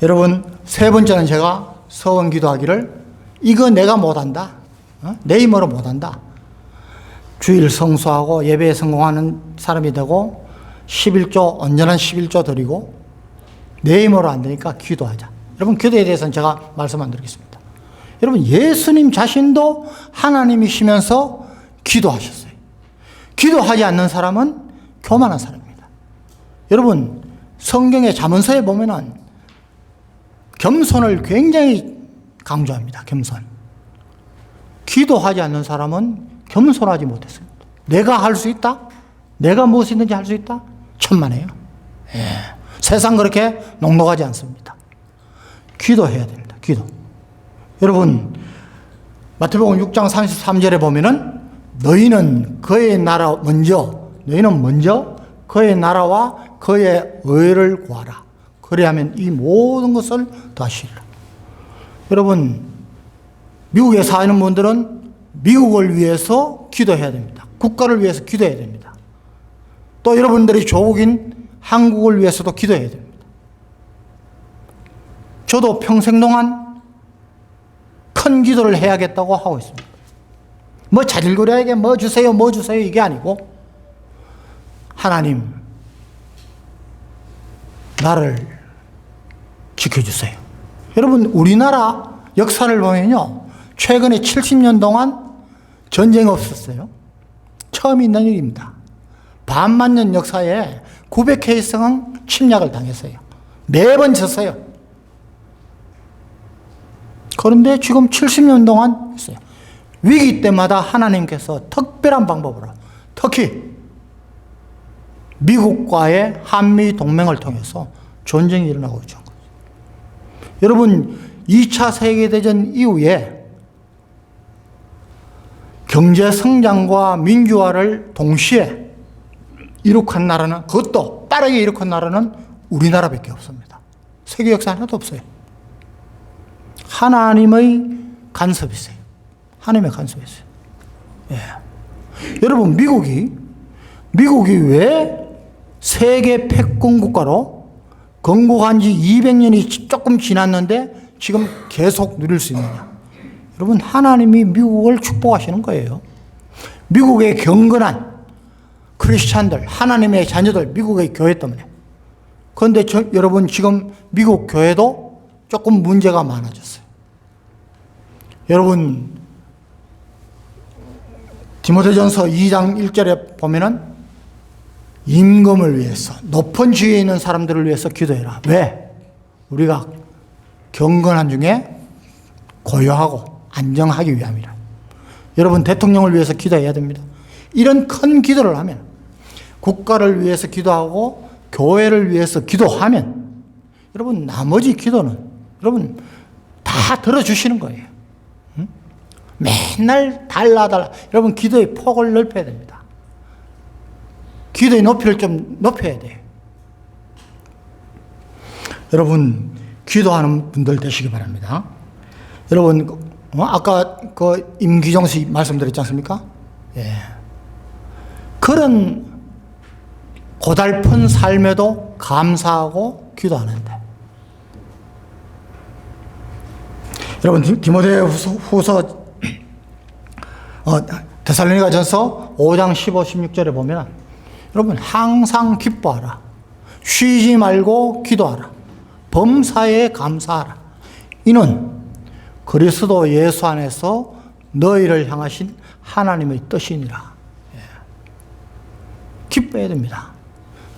여러분, 세 번째는 제가 서원 기도하기를 이거 내가 못한다. 내 힘으로 못한다. 주일 성수하고 예배에 성공하는 사람이 되고 11조, 온전한 11조 드리고 내 힘으로 안 되니까 기도하자. 여러분, 기도에 대해서는 제가 말씀 안 드리겠습니다. 여러분, 예수님 자신도 하나님이시면서 기도하셨어요. 기도하지 않는 사람은 교만한 사람입니다. 여러분, 성경의 잠언서에 보면은 겸손을 굉장히 강조합니다. 겸손. 기도하지 않는 사람은 겸손하지 못했습니다. 내가 할 수 있다? 내가 무엇이든지 할 수 있다? 천만에요. 세상 그렇게 녹록하지 않습니다. 기도해야 됩니다. 기도. 여러분, 마태복음 6장 33절에 보면은 너희는 먼저 그의 나라와 그의 의를 구하라. 그리하면 이 모든 것을 더하시리라. 여러분, 미국에 사는 분들은 미국을 위해서 기도해야 됩니다. 국가를 위해서 기도해야 됩니다. 또 여러분들이 조국인 한국을 위해서도 기도해야 됩니다. 저도 평생 동안 큰 기도를 해야겠다고 하고 있습니다. 뭐 자질구레하게 뭐 주세요 이게 아니고, 하나님 나를 지켜주세요. 여러분, 우리나라 역사를 보면요, 최근에 70년 동안 전쟁이 없었어요. 처음 있는 일입니다. 반만년 역사에 900회 이상 침략을 당했어요. 매번 졌어요. 그런데 지금 70년 동안 있어요. 위기 때마다 하나님께서 특별한 방법으로, 특히 미국과의 한미 동맹을 통해서 전쟁이 일어나고 있죠. 여러분, 2차 세계대전 이후에 경제 성장과 민주화를 동시에 이룩한 나라는, 그것도 빠르게 이룩한 나라는 우리나라밖에 없습니다. 세계 역사 하나도 없어요. 하나님의 간섭이세요. 하나님의 간섭이세요. 여러분, 미국이 왜 세계 패권 국가로 건국한 지 200년이 조금 지났는데 지금 계속 누릴 수 있느냐? 여러분, 하나님이 미국을 축복하시는 거예요. 미국의 경건한 크리스찬들, 하나님의 자녀들, 미국의 교회 때문에. 그런데 여러분, 지금 미국 교회도 조금 문제가 많아졌어요. 여러분, 디모데전서 2장 1절에 보면은 임금을 위해서, 높은 지위에 있는 사람들을 위해서 기도해라. 왜? 우리가 경건한 중에 고요하고 안정하기 위함이라. 여러분, 대통령을 위해서 기도해야 됩니다. 이런 큰 기도를 하면, 국가를 위해서 기도하고 교회를 위해서 기도하면, 여러분, 나머지 기도는 여러분 다 들어주시는 거예요. 맨날 달라. 여러분, 기도의 폭을 넓혀야 됩니다. 기도의 높이를 좀 높여야 돼요. 여러분, 기도하는 분들 되시기 바랍니다. 여러분, 아까 그 임기정 씨 말씀드렸지 않습니까? 그런 고달픈 삶에도 감사하고 기도하는데, 여러분, 디모데후서 데살로니가전서 5장 15, 16절에 보면 여러분 항상 기뻐하라. 쉬지 말고 기도하라. 범사에 감사하라. 이는 그리스도 예수 안에서 너희를 향하신 하나님의 뜻이니라. 기뻐해야 됩니다.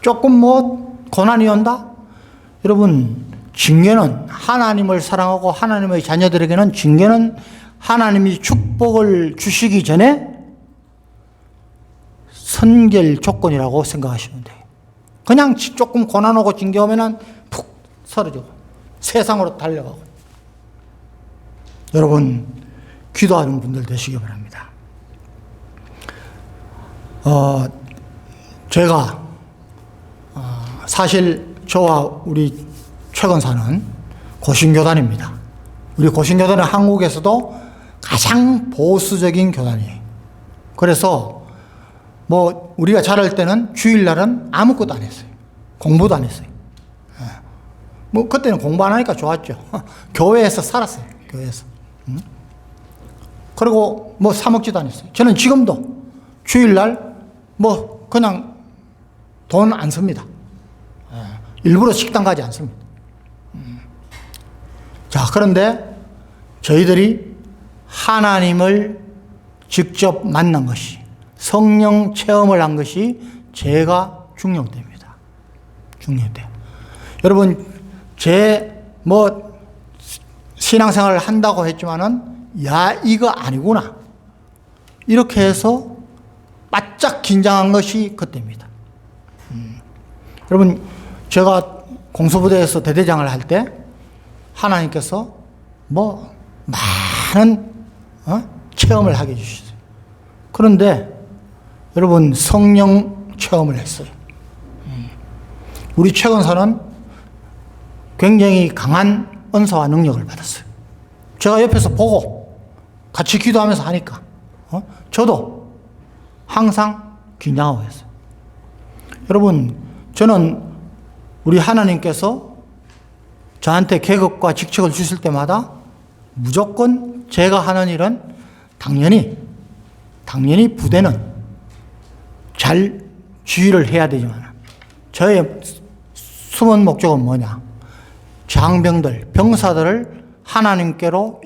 조금 뭐 고난이 온다? 여러분 징계는 하나님을 사랑하고 하나님의 자녀들에게는 징계는 하나님이 축복을 주시기 전에 선결 조건이라고 생각하시면 돼요. 그냥 조금 고난 오고 징계 오면은 푹 사라지고 세상으로 달려가고. 여러분 기도하는 분들 되시기 바랍니다. 제가 사실 저와 우리 최근사는 고신교단입니다. 우리 고신교단은 한국에서도 가장 보수적인 교단이에요. 그래서 뭐 우리가 자랄 때는 주일날은 아무것도 안 했어요. 공부도 안 했어요. 뭐 그때는 공부 안 하니까 좋았죠. 교회에서 살았어요. 교회에서. 그리고 뭐 사 먹지도 안 했어요. 저는 지금도 주일날 뭐 그냥 돈 안 씁니다. 일부러 식당 가지 않습니다. 자, 그런데 저희들이 하나님을 직접 만난 것이, 성령 체험을 한 것이 제가 중요됩니다. 중요돼요. 여러분, 신앙생활을 한다고 했지만은, 야, 이거 아니구나. 이렇게 해서 바짝 긴장한 것이 그때입니다. 여러분, 제가 공수부대에서 대대장을 할 때 하나님께서 많은 체험을 하게 해주셨어요. 그런데 여러분 성령 체험을 했어요. 우리 최근사는 굉장히 강한 은사와 능력을 받았어요. 제가 옆에서 보고 같이 기도하면서 하니까 저도 항상 긴장하고 했어요. 여러분, 저는 우리 하나님께서 저한테 계급과 직책을 주실 때마다 무조건 제가 하는 일은 당연히 부대는 잘 지휘를 해야 되지만 저의 숨은 목적은 뭐냐? 장병들, 병사들을 하나님께로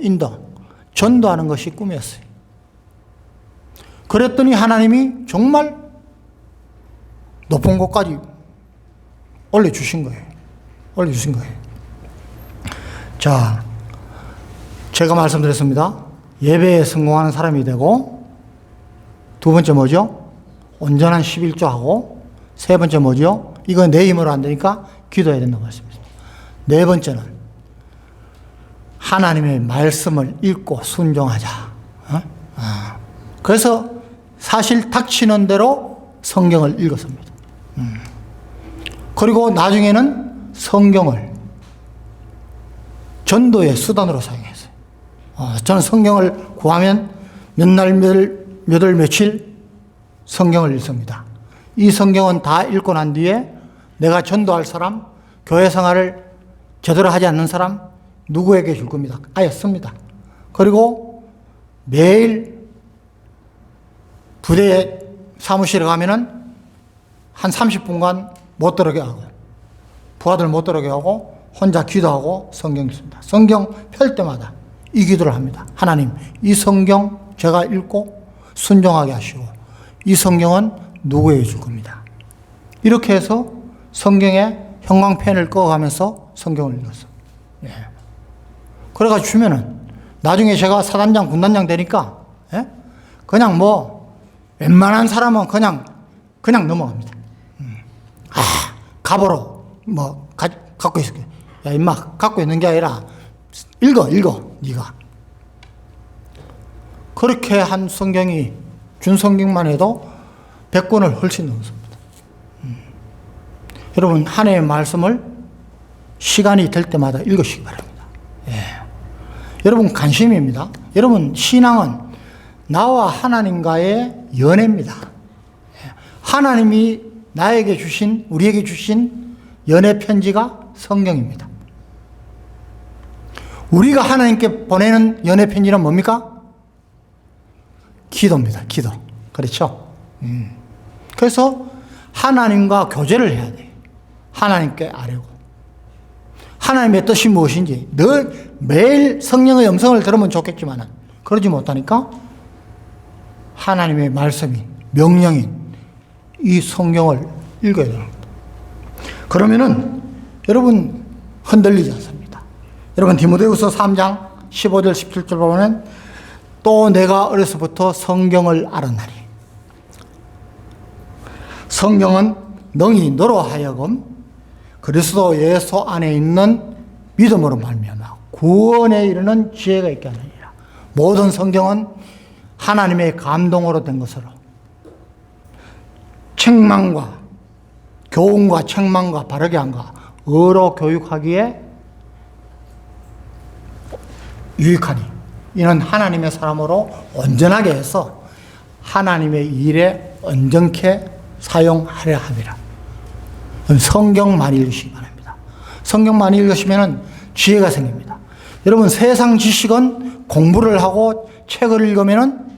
전도하는 것이 꿈이었어요. 그랬더니 하나님이 정말 높은 곳까지 올려주신 거예요. 자, 제가 말씀드렸습니다. 예배에 성공하는 사람이 되고, 두 번째 뭐죠? 온전한 11조하고, 세 번째 뭐죠? 이건 내 힘으로 안 되니까 기도해야 된다고 말씀했습니다. 네 번째는 하나님의 말씀을 읽고 순종하자. 그래서 사실 닥치는 대로 성경을 읽었습니다. 그리고 나중에는 성경을 전도의 수단으로 사용했어요. 저는 성경을 구하면 몇 날, 몇 월, 며칠 성경을 읽습니다. 이 성경은 다 읽고 난 뒤에 내가 전도할 사람, 교회 생활을 제대로 하지 않는 사람, 누구에게 줄 겁니다. 아예 씁니다. 그리고 매일 부대 사무실에 가면은 한 30분간 못 들어게 하고, 부하들 못 들어게 하고, 혼자 기도하고 성경 읽습니다. 성경 펼 때마다 이 기도를 합니다. 하나님, 이 성경 제가 읽고 순종하게 하시고, 이 성경은 누구에게 줄 겁니다. 이렇게 해서 성경에 형광펜을 꺼가면서 성경을 읽었어요. 그래가지고 주면은, 나중에 제가 사단장, 군단장 되니까, 그냥 웬만한 사람은 그냥 넘어갑니다. 갑으로, 갖고 있을게. 야, 임마, 갖고 있는 게 아니라, 읽어, 네가. 그렇게 한 성경이, 준 성경만 해도 100권을 훨씬 넘습니다. 여러분, 하나님의 말씀을 시간이 될 때마다 읽으시기 바랍니다. 여러분, 관심입니다. 여러분, 신앙은 나와 하나님과의 연애입니다. 하나님이 우리에게 주신 연애 편지가 성경입니다. 우리가 하나님께 보내는 연애 편지는 뭡니까? 기도입니다. 기도. 그렇죠? 그래서 하나님과 교제를 해야 돼요. 하나님께 아뢰고. 하나님의 뜻이 무엇인지 늘 매일 성령의 음성을 들으면 좋겠지만 그러지 못하니까 하나님의 말씀이 명령인 이 성경을 읽어야 됩니다. 그러면은 여러분 흔들리지 않습니다. 여러분 디모데후서 3장 15절 17절 보면 또 내가 어려서부터 성경을 알았나니 성경은 능히 너로 하여금 그리스도 예수 안에 있는 믿음으로 말미암아 구원에 이르는 지혜가 있게 하느니라. 모든 성경은 하나님의 감동으로 된 것으로 책망과 교훈과 책망과 바르게 함과 의로 교육하기에 유익하니 이는 하나님의 사람으로 온전하게 해서 하나님의 일에 온전케 사용하려 함이라. 성경 많이 읽으시기 바랍니다. 성경 많이 읽으시면 지혜가 생깁니다. 여러분 세상 지식은 공부를 하고 책을 읽으면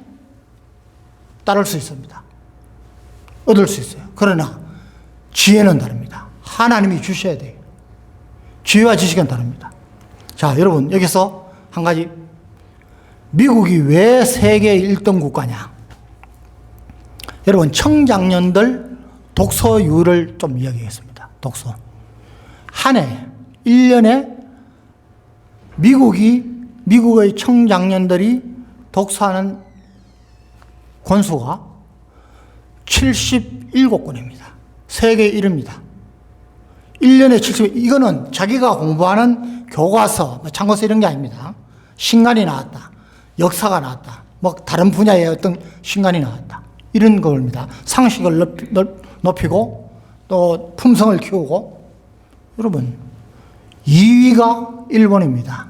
따를 수 있습니다. 얻을 수 있어요. 그러나 지혜는 다릅니다. 하나님이 주셔야 돼요. 지혜와 지식은 다릅니다. 자, 여러분 여기서 한 가지, 미국이 왜 세계 1등 국가냐? 여러분 청장년들 독서율을 좀 이야기하겠습니다. 독서. 한 해, 1년에 미국의 청장년들이 독서하는 권수가 77권입니다. 세계 1위입니다. 1년에 70, 이거는 자기가 공부하는 교과서, 참고서 이런 게 아닙니다. 신간이 나왔다. 역사가 나왔다. 뭐 다른 분야의 어떤 신간이 나왔다. 이런 겁니다. 상식을 높이고 또 품성을 키우고. 여러분 2위가 일본입니다.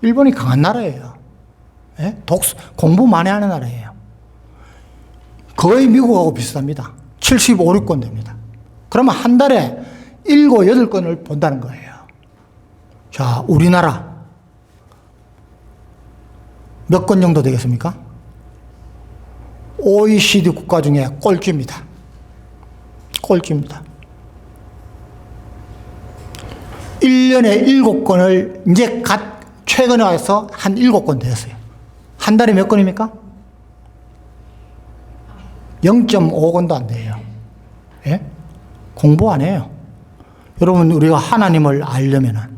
일본이 강한 나라예요. 예? 공부 많이 하는 나라예요. 거의 미국하고 비슷합니다. 75, 6권 됩니다. 그러면 한 달에 7, 8권을 본다는 거예요. 자, 우리나라 몇 권 정도 되겠습니까? OECD 국가 중에 꼴찌입니다. 꼴찌입니다. 1년에 7권을 이제 최근에 와서 한 7권 되었어요. 한 달에 몇 권입니까? 0.5권도 안 돼요. 예? 공부 안 해요. 여러분 우리가 하나님을 알려면은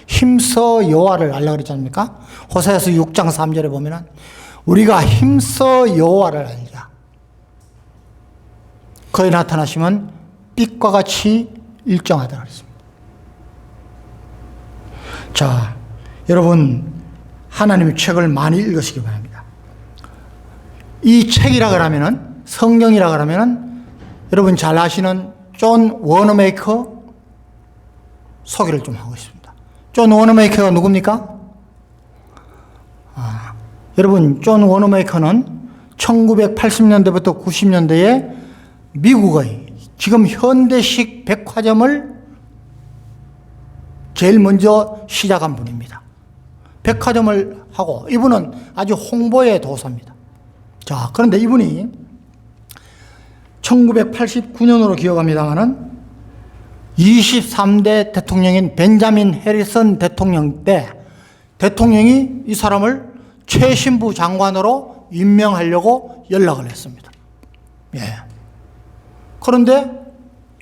힘써 여호와를 알려고 그랬지 않습니까? 호세아서 6장 3절에 보면은 우리가 힘써 여호와를 알자. 그에 나타나시면 빛과 같이 일정하다 그랬습니다. 자, 여러분 하나님의 책을 많이 읽으시기 바랍니다. 이 책이라 그러면은 성경이라 그러면은 여러분 잘 아시는 존 워너메이커 소개를 좀 하고 있습니다. 존 워너메이커가 누굽니까? 여러분 존 워너메이커는 1980년대부터 90년대에 미국의 지금 현대식 백화점을 제일 먼저 시작한 분입니다. 백화점을 하고 이분은 아주 홍보의 도사입니다. 자, 그런데 이분이 1989년으로 기억합니다만은 23대 대통령인 벤자민 해리슨 대통령 때 대통령이 이 사람을 최신부 장관으로 임명하려고 연락을 했습니다. 예. 그런데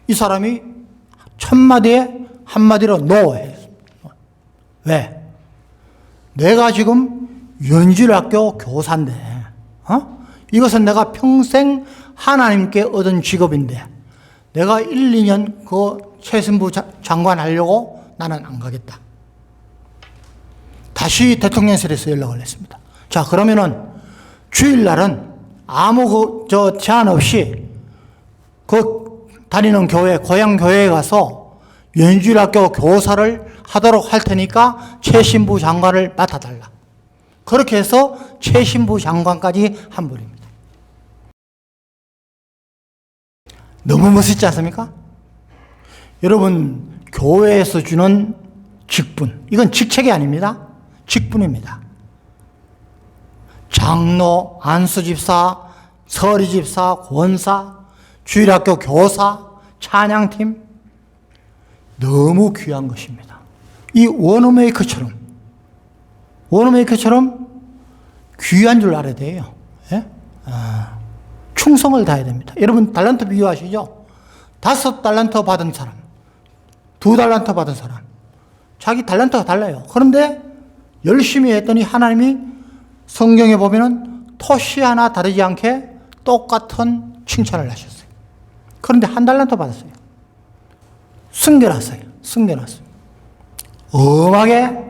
이 사람이 첫마디에 한마디로 노했습니다. 왜? 내가 지금 연주학교 교사인데, 이것은 내가 평생 하나님께 얻은 직업인데, 내가 1, 2년 그 최신부 장관 하려고 나는 안 가겠다. 다시 대통령실에서 연락을 했습니다. 자, 그러면은 주일날은 아무 제한 없이 다니는 교회, 고향 교회에 가서 연주학교 교사를 하도록 할 테니까 최신부 장관을 맡아달라. 그렇게 해서 최신부 장관까지 한 분입니다. 너무 멋있지 않습니까? 여러분, 교회에서 주는 직분, 이건 직책이 아닙니다. 직분입니다. 장로, 안수집사, 서리집사, 권사, 주일학교 교사, 찬양팀, 너무 귀한 것입니다. 이 워너메이커처럼 귀한 줄 알아야 돼요. 예? 충성을 다해야 됩니다. 여러분 달란트 비유하시죠? 5달란트 받은 사람, 2달란트 받은 사람, 자기 달란트가 달라요. 그런데 열심히 했더니 하나님이 성경에 보면은 토시 하나 다르지 않게 똑같은 칭찬을 하셨어요. 그런데 1달란트 받았어요. 숨겨놨어요. 엄하게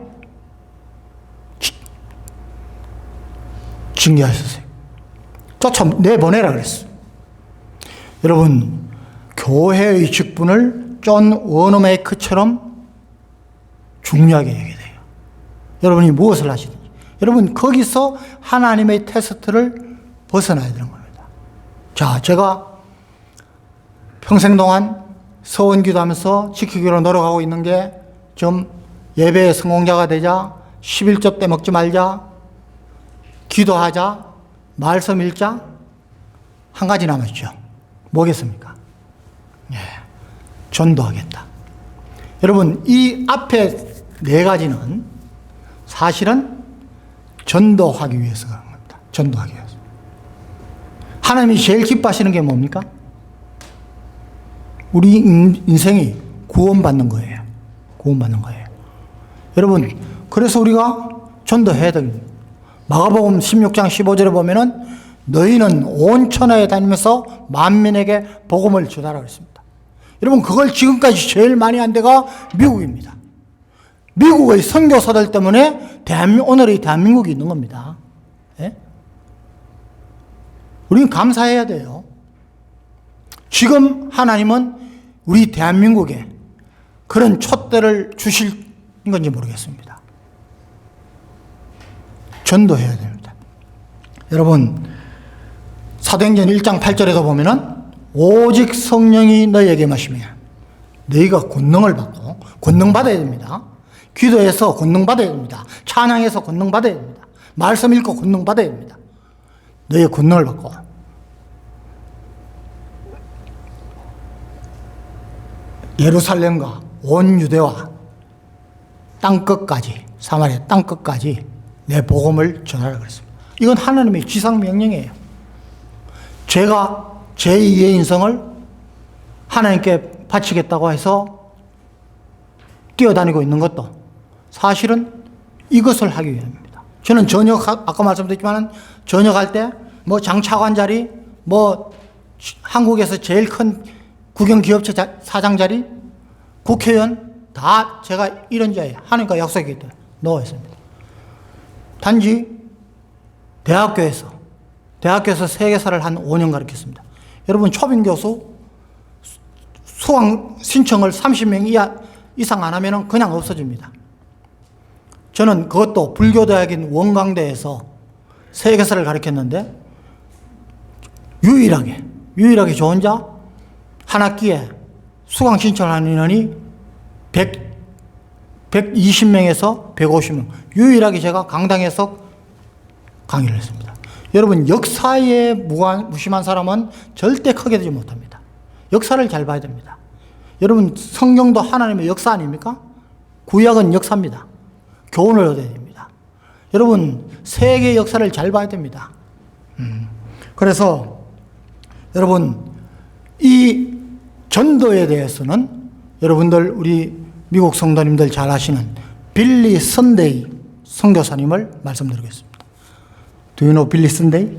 징계하셨어요. 쫓아내보내라 그랬어. 여러분, 교회의 직분을 존 워너메이커처럼 중요하게 얘기해야 돼요. 여러분이 무엇을 하시든지. 여러분, 거기서 하나님의 테스트를 벗어나야 되는 겁니다. 자, 제가 평생 동안 서원기도 하면서 지키기로 노력하고 있는 게 좀 예배의 성공자가 되자, 11조 때 먹지 말자, 기도하자, 말씀 읽자, 한 가지 남았죠. 뭐겠습니까? 예, 전도하겠다. 여러분, 이 앞에 4가지는 사실은 전도하기 위해서 그런 겁니다. 전도하기 위해서. 하나님이 제일 기뻐하시는 게 뭡니까? 우리 인생이 구원받는 거예요. 구원받는 거예요. 여러분, 그래서 우리가 전도해야 됩니다. 마가복음 16장 15절에 보면은 너희는 온 천하에 다니면서 만민에게 복음을 전하라고 했습니다. 여러분, 그걸 지금까지 제일 많이 한 데가 미국입니다. 미국의 선교사들 때문에 오늘의 대한민국이 있는 겁니다. 예? 우리는 감사해야 돼요. 지금 하나님은 우리 대한민국에 그런 촛대를 주실 건지 모르겠습니다. 전도해야 됩니다. 여러분, 사도행전 1장 8절에도 보면은 오직 성령이 너희에게 임하시면 너희가 권능을 받고, 권능 받아야 됩니다. 기도해서 권능 받아야 됩니다. 찬양해서 권능 받아야 됩니다. 말씀 읽고 권능 받아야 됩니다. 너희의 권능을 받고 예루살렘과 온 유대와 땅끝까지, 사마리아 땅끝까지 내 복음을 전하라 그랬습니다. 이건 하나님의 지상명령이에요. 제가 제2의 인생을 하나님께 바치겠다고 해서 뛰어다니고 있는 것도 사실은 이것을 하기 위함입니다. 저는 아까 말씀드렸지만 전역할 때 뭐 장차관 자리, 뭐 한국에서 제일 큰 국영기업체 사장 자리, 국회의원 다 제가 이런 자에 하나님과 약속이 있다 넣어 있습니다. 단지 대학교에서 세계사를 한 5년 가르쳤습니다. 여러분, 초빙 교수 수강 신청을 30명 이상 안 하면 그냥 없어집니다. 저는 그것도 불교대학인 원광대에서 세계사를 가르쳤는데 유일하게 저 혼자 한 학기에 수강 신청을 하는 인원이 120명에서 150명. 유일하게 제가 강당에서 강의를 했습니다. 여러분, 역사에 무심한 사람은 절대 크게 되지 못합니다. 역사를 잘 봐야 됩니다. 여러분, 성경도 하나님의 역사 아닙니까? 구약은 역사입니다. 교훈을 얻어야 됩니다. 여러분, 세계 역사를 잘 봐야 됩니다. 그래서 여러분, 이 전도에 대해서는 여러분들, 우리 미국 성도님들 잘 아시는 빌리 선데이 선교사님을 말씀드리겠습니다. Do you know Billy Sunday?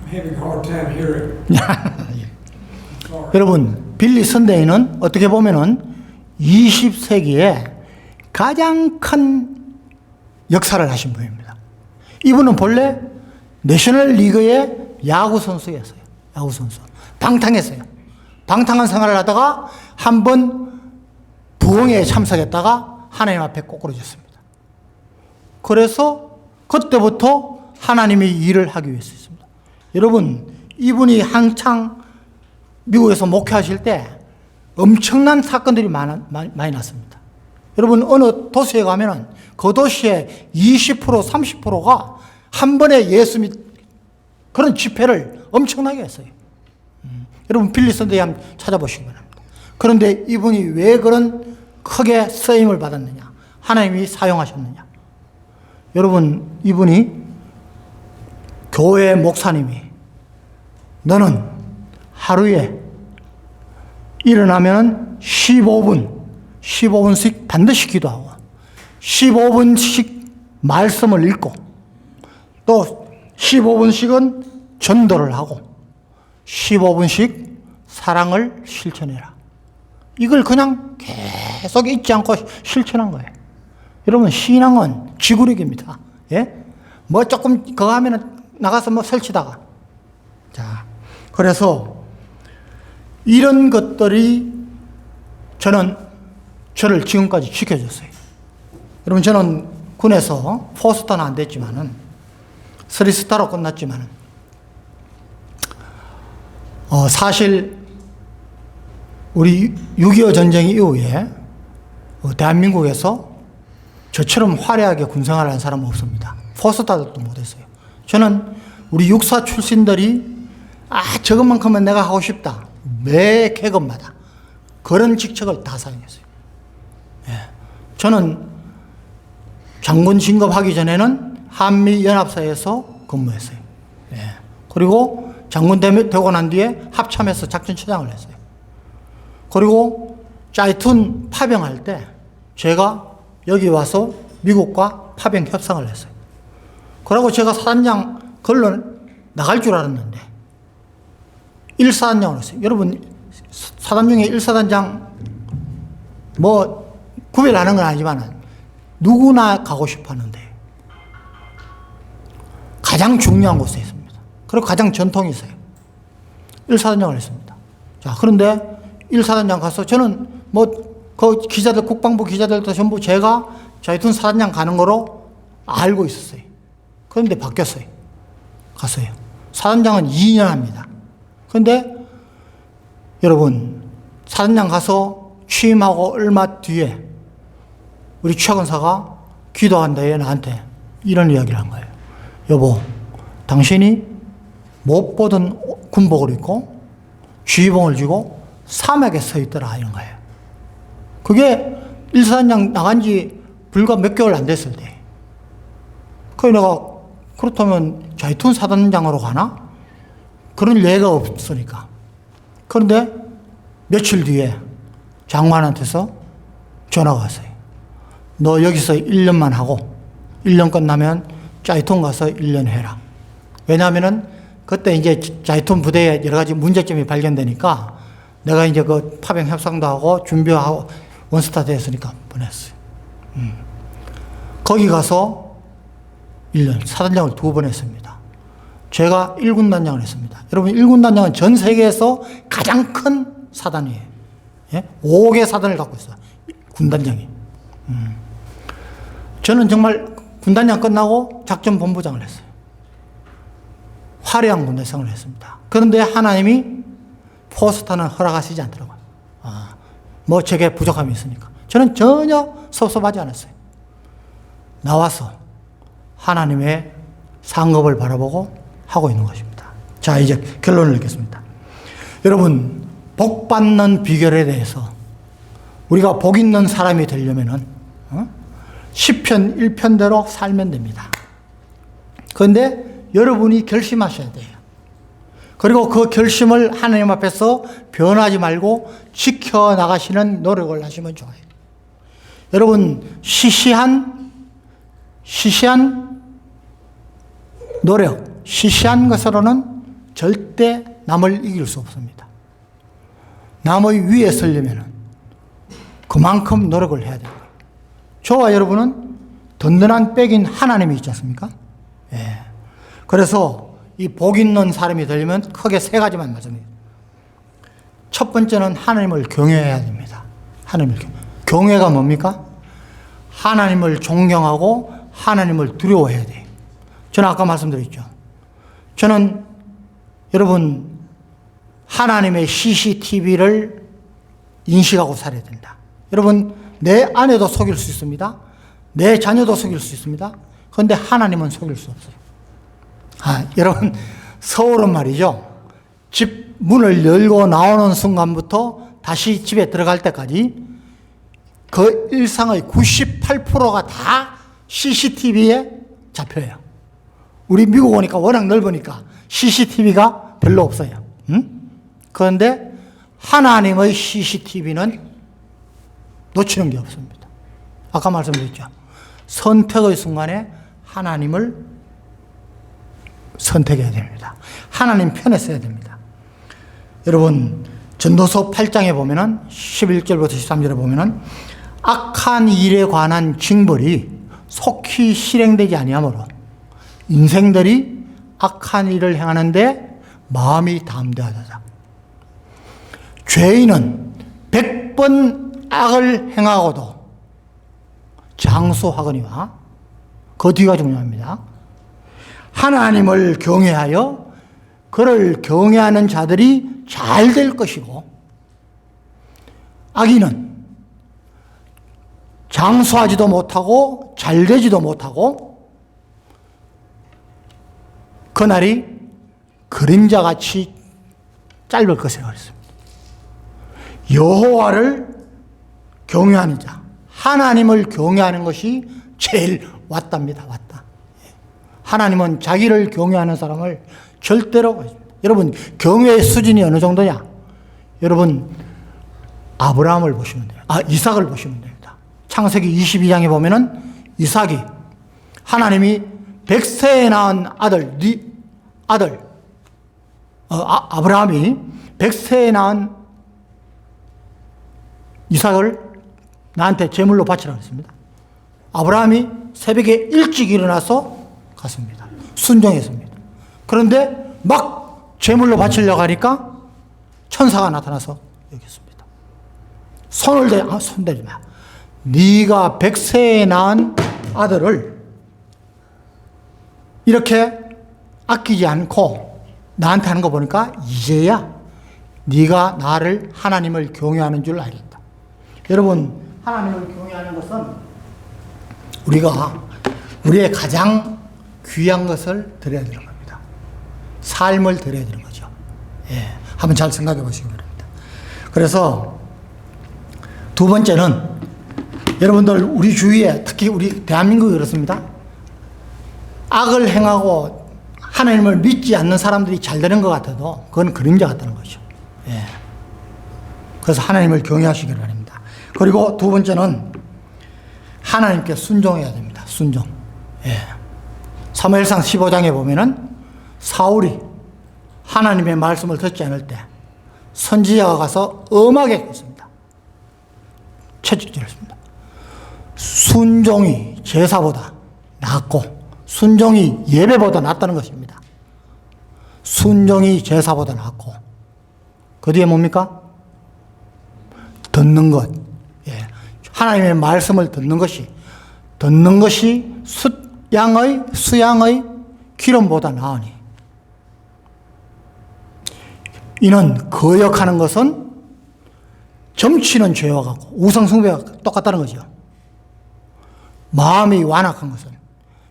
I'm having a hard time hearing. 여러분, 빌리 선데이는 어떻게 보면은 20세기에 가장 큰 역사를 하신 분입니다. 이분은 본래 내셔널 리그의 야구 선수였어요. 야구 선수. 방탕했어요. 방탕한 생활을 하다가 한번 부흥회에 참석했다가 하나님 앞에 꼬꾸라졌습니다. 그래서 그때부터 하나님의 일을 하기 위해서 했습니다. 여러분, 이분이 한창 미국에서 목회하실 때 엄청난 사건들이 많이 났습니다. 여러분 어느 도시에 가면은 그 도시의 20% 30%가 한 번에 예수 믿 그런 집회를 엄청나게 했어요. 여러분 빌리선대에 한번 찾아보시기 바랍니다. 그런데 이분이 왜 그런 크게 쓰임을 받았느냐? 하나님이 사용하셨느냐? 여러분 이분이 교회 목사님이 너는 하루에 일어나면 15분씩 반드시 기도하고 15분씩 말씀을 읽고 또 15분씩은 전도를 하고 15분씩 사랑을 실천해라. 이걸 그냥 계속 잊지 않고 실천한 거예요. 여러분 신앙은 지구력입니다. 예? 뭐 조금 그거 하면은 나가서 뭐 설치다가 자 그래서 이런 것들이 저를 지금까지 지켜줬어요. 여러분 저는 군에서 4스타는 안 됐지만은 3스타로 끝났지만은 사실 우리 6.25 전쟁 이후에 대한민국에서 저처럼 화려하게 군생활을 한 사람은 없습니다. 4스타들도 못했어요. 저는 우리 육사 출신들이 저것만큼은 내가 하고 싶다. 매 계급마다 그런 직책을 다 사용했어요. 예. 저는 장군 진급하기 전에는 한미연합사에서 근무했어요. 예. 그리고 장군 되고 난 뒤에 합참에서 작전처장을 했어요. 그리고 짜이툰 파병할 때 제가 여기 와서 미국과 파병 협상을 했어요. 그러고 제가 사단장 걸러 나갈 줄 알았는데 1사단장을 했어요. 여러분 사단 중에 1사단장 뭐 구별하는 건 아니지만 누구나 가고 싶어 하는데 가장 중요한 곳에 있습니다. 그리고 가장 전통이 있어요. 1사단장을 했습니다. 자, 그런데 1사단장 가서 저는 그 기자들, 국방부 기자들도 전부 제가 자이툰 사단장 가는 거로 알고 있었어요. 그런데 바뀌었어요. 갔어요. 사단장은 2년 합니다. 그런데 여러분, 사단장 가서 취임하고 얼마 뒤에 우리 최근사가 기도한 다에 나한테 이런 이야기를 한 거예요. 여보, 당신이 못 보던 군복을 입고 쥐봉을 쥐고 사막에 서 있더라 이런 거예요. 그게 1사단장 나간 지 불과 몇 개월 안 됐을 때. 그래서 내가 그렇다면 자이툰 사단장으로 가나? 그런 예가 없으니까. 그런데 며칠 뒤에 장관한테서 전화가 왔어요. 너 여기서 1년만 하고 1년 끝나면 자이툰 가서 1년 해라. 왜냐하면은 그때 이제 자이툰 부대에 여러 가지 문제점이 발견되니까 내가 이제 그 파병 협상도 하고 준비하고 원스타 됐으니까 보냈어요. 거기 가서 1년 사단장을 2번 했습니다. 제가 1군단장을 했습니다. 여러분 1군단장은 전 세계에서 가장 큰 사단이에요. 예? 5개 사단을 갖고 있어요. 군단장이. 저는 정말 군단장 끝나고 작전본부장을 했어요. 화려한 군대생활을 했습니다. 그런데 하나님이 포스터는 허락하시지 않더라고요. 뭐 제게 부족함이 있으니까. 저는 전혀 섭섭하지 않았어요. 나와서 하나님의 상급을 바라보고 하고 있는 것입니다. 자, 이제 결론을 읽겠습니다. 여러분, 복 받는 비결에 대해서 우리가 복 있는 사람이 되려면은 시편 1편대로 살면 됩니다. 그런데 여러분이 결심하셔야 돼요. 그리고 그 결심을 하나님 앞에서 변하지 말고 지켜나가시는 노력을 하시면 좋아요. 여러분, 시시한 노력, 시시한 것으로는 절대 남을 이길 수 없습니다. 남의 위에 서려면 그만큼 노력을 해야 됩니다. 저와 여러분은 든든한 백인 하나님이 있지 않습니까? 예. 그래서 이 복 있는 사람이 되려면 크게 3가지만 말씀드립니다. 첫 번째는 하나님을 경외해야 됩니다. 하나님을 경외가 뭡니까? 하나님을 존경하고 하나님을 두려워해야 돼요. 저는 아까 말씀드렸죠. 저는 여러분 하나님의 CCTV를 인식하고 살아야 된다. 여러분 내 아내도 속일 수 있습니다. 내 자녀도 속일 수 있습니다. 그런데 하나님은 속일 수 없어요. 여러분, 서울은 말이죠. 집 문을 열고 나오는 순간부터 다시 집에 들어갈 때까지 그 일상의 98%가 다 CCTV에 잡혀요. 우리 미국 오니까 워낙 넓으니까 CCTV가 별로 없어요. 그런데 하나님의 CCTV는 놓치는 게 없습니다. 아까 말씀드렸죠. 선택의 순간에 하나님을 선택해야 됩니다. 하나님 편에 서야 됩니다. 여러분, 전도서 8장에 보면은 11절부터 13절에 보면은 악한 일에 관한 징벌이 속히 실행되지 아니하므로 인생들이 악한 일을 행하는데 마음이 담대하다. 죄인은 100번 악을 행하고도 장수하거니와, 그 뒤가 중요합니다. 하나님을 경외하여 그를 경외하는 자들이 잘 될 것이고, 악인은 장수하지도 못하고 잘 되지도 못하고 그날이 그림자같이 짧을 것이라고 했습니다. 여호와를 경외하는 자, 하나님을 경외하는 것이 제일 왔답니다. 왔다. 하나님은 자기를 경외하는 사람을 절대로, 여러분, 경외의 수준이 어느 정도냐? 여러분, 아브라함을 보시면 돼요. 이삭을 보시면 됩니다. 창세기 22장에 보면은 이삭이 하나님이 100세에 낳은 아브라함이 100세에 낳은 이삭을 나한테 제물로 바치라고 했습니다. 아브라함이 새벽에 일찍 일어나서 갔습니다. 순종했습니다. 그런데 막 제물로 바치려고 하니까 천사가 나타나서 여기 있습니다. 손대지 마. 네가 100세에 낳은 아들을 이렇게 아끼지 않고 나한테 하는 거 보니까 이제야 네가 나를, 하나님을 경외하는 줄 알겠다. 여러분, 하나님을 경외하는 것은 우리가 우리의 가장 귀한 것을 드려야 되는 겁니다. 삶을 드려야 되는 거죠. 한번 잘 생각해 보시기 바랍니다. 그래서 두 번째는, 여러분들 우리 주위에, 특히 우리 대한민국이 그렇습니다. 악을 행하고 하나님을 믿지 않는 사람들이 잘 되는 것 같아도 그건 그림자 같다는 거죠. 그래서 하나님을 경외하시기 바랍니다. 그리고 두 번째는 하나님께 순종해야 됩니다. 순종. 사무엘상 15장에 보면은 사울이 하나님의 말씀을 듣지 않을 때 선지자가 가서 엄하게 했습니다. 채찍질했습니다. 순종이 제사보다 낫고 순종이 예배보다 낫다는 것입니다. 순종이 제사보다 낫고, 그 뒤에 뭡니까? 듣는 것. 하나님의 말씀을 듣는 것이 수양의 기름보다 나으니, 이는 거역하는 것은 점치는 죄와 같고 우상숭배와 똑같다는 거죠. 마음이 완악한 것은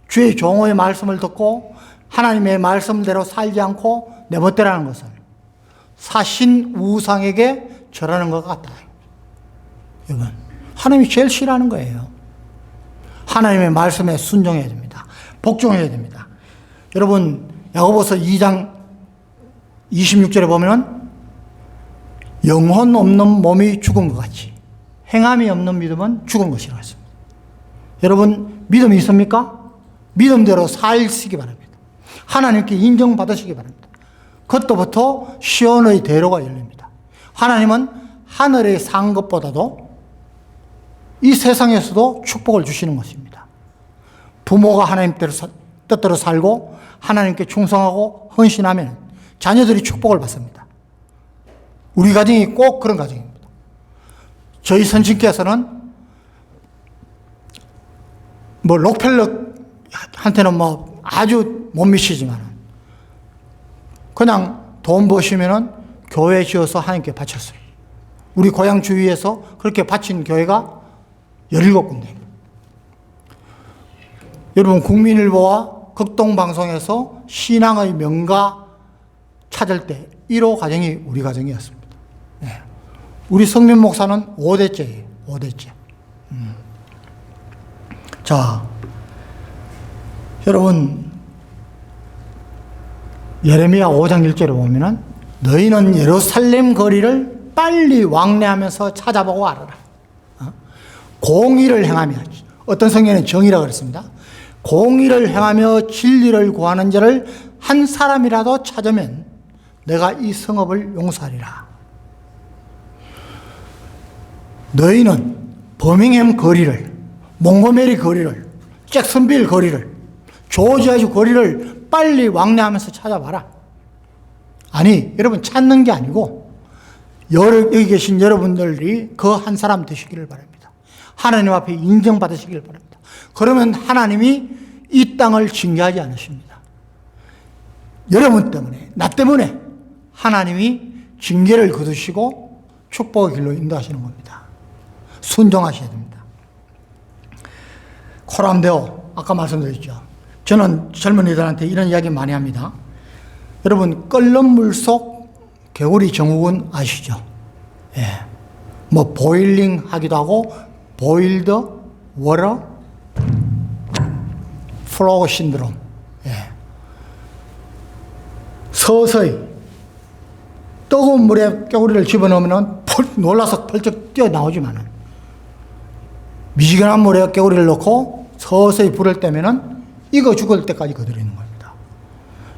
주의 종의 말씀을 듣고 하나님의 말씀대로 살지 않고 내 멋대로 하는 것은 사신 우상에게 절하는 것 같다. 여러분, 하나님이 제일 싫어하는 거예요. 하나님의 말씀에 순종해야 됩니다. 복종해야 됩니다. 여러분, 야고보서 2장 26절에 보면 영혼 없는 몸이 죽은 것 같이 행함이 없는 믿음은 죽은 것이라고 했습니다. 여러분, 믿음이 있습니까? 믿음대로 살시기 바랍니다. 하나님께 인정받으시기 바랍니다. 그때부터 시온의 대로가 열립니다. 하나님은 하늘에 산 것보다도 이 세상에서도 축복을 주시는 것입니다. 부모가 하나님 뜻대로 살고 하나님께 충성하고 헌신하면 자녀들이 축복을 받습니다. 우리 가정이 꼭 그런 가정입니다. 저희 선친께서는 록펠러한테는 아주 못 미치지만 그냥 돈 버시면은 교회 지어서 하나님께 바쳤어요. 우리 고향 주위에서 그렇게 바친 교회가 17군데. 여러분, 국민일보와 극동방송에서 신앙의 명가 찾을 때 1호 가정이 우리 가정이었습니다. 네. 우리 성민 목사는 5대째예요. 5대째. 자, 여러분, 예레미야 5장 1절에 보면은 너희는 예루살렘 거리를 빨리 왕래하면서 찾아보고 알아라. 공의를 행하며, 어떤 성경에는 정의라고 그랬습니다. 공의를 행하며 진리를 구하는 자를 한 사람이라도 찾으면 내가 이 성읍을 용서하리라. 너희는 버밍햄 거리를, 몽고메리 거리를, 잭슨빌 거리를, 조지아주 거리를 빨리 왕래하면서 찾아봐라. 아니, 여러분, 찾는 게 아니고 여기 계신 여러분들이 그 한 사람 되시기를 바랍니다. 하나님 앞에 인정받으시기를 바랍니다. 그러면 하나님이 이 땅을 징계하지 않으십니다. 여러분 때문에, 나 때문에 하나님이 징계를 거두시고 축복의 길로 인도하시는 겁니다. 순종하셔야 됩니다. 코람데오, 아까 말씀드렸죠. 저는 젊은이들한테 이런 이야기 많이 합니다. 여러분, 끓는 물 속 개구리 정욱은 아시죠? 예. 뭐, 보일링 하기도 하고, 보일드 워터 플로우 신드롬. 예. 서서히 뜨거운 물에 개구리를 집어넣으면 놀라서 펄쩍 뛰어나오지만은, 미지근한 물에 개구리를 넣고 서서히 불을 떼면은 익어 죽을 때까지 그대로 있는 겁니다.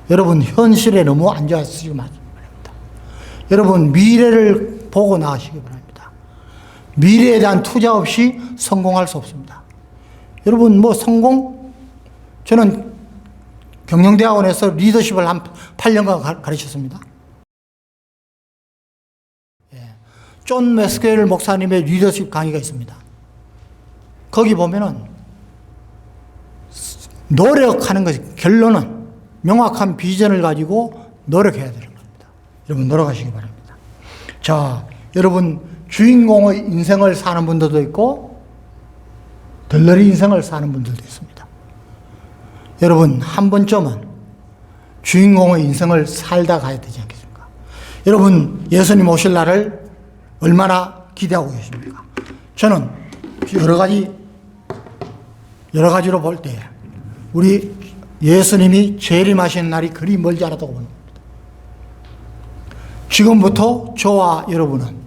여러분, 현실에 너무 앉아있으시기 바랍니다. 여러분, 미래를 보고 나가시기 바랍니다. 미래에 대한 투자 없이 성공할 수 없습니다. 여러분, 뭐 성공? 저는 경영대학원에서 리더십을 한 8년간 가르쳤습니다. 존 매스케일 목사님의 리더십 강의가 있습니다. 거기 보면은 노력하는 것이, 결론은 명확한 비전을 가지고 노력해야 되는 겁니다. 여러분, 노력하시기 바랍니다. 자, 여러분, 주인공의 인생을 사는 분들도 있고 덜러리 인생을 사는 분들도 있습니다. 여러분, 한 번쯤은 주인공의 인생을 살다 가야 되지 않겠습니까? 여러분, 예수님 오실 날을 얼마나 기대하고 계십니까? 저는 여러 가지로 볼 때 우리 예수님이 재림하시는 날이 그리 멀지 않았다고 보는 겁니다. 지금부터 저와 여러분은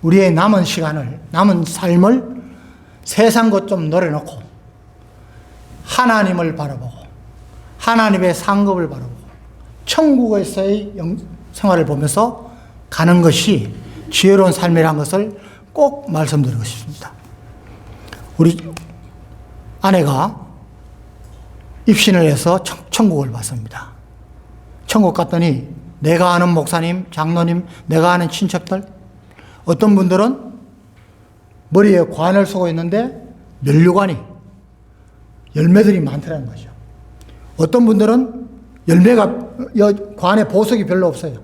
우리의 남은 시간을, 남은 삶을 세상 것 좀 내려놓고 하나님을 바라보고 하나님의 상급을 바라보고 천국에서의 생활을 보면서 가는 것이 지혜로운 삶이라는 것을 꼭 말씀드리고 싶습니다. 우리 아내가 입신을 해서 천국을 봤습니다. 천국 갔더니 내가 아는 목사님, 장로님, 내가 아는 친척들, 어떤 분들은 머리에 관을 쓰고 있는데 면류관이, 열매들이 많더라는 거죠. 어떤 분들은 열매가, 관에 보석이 별로 없어요.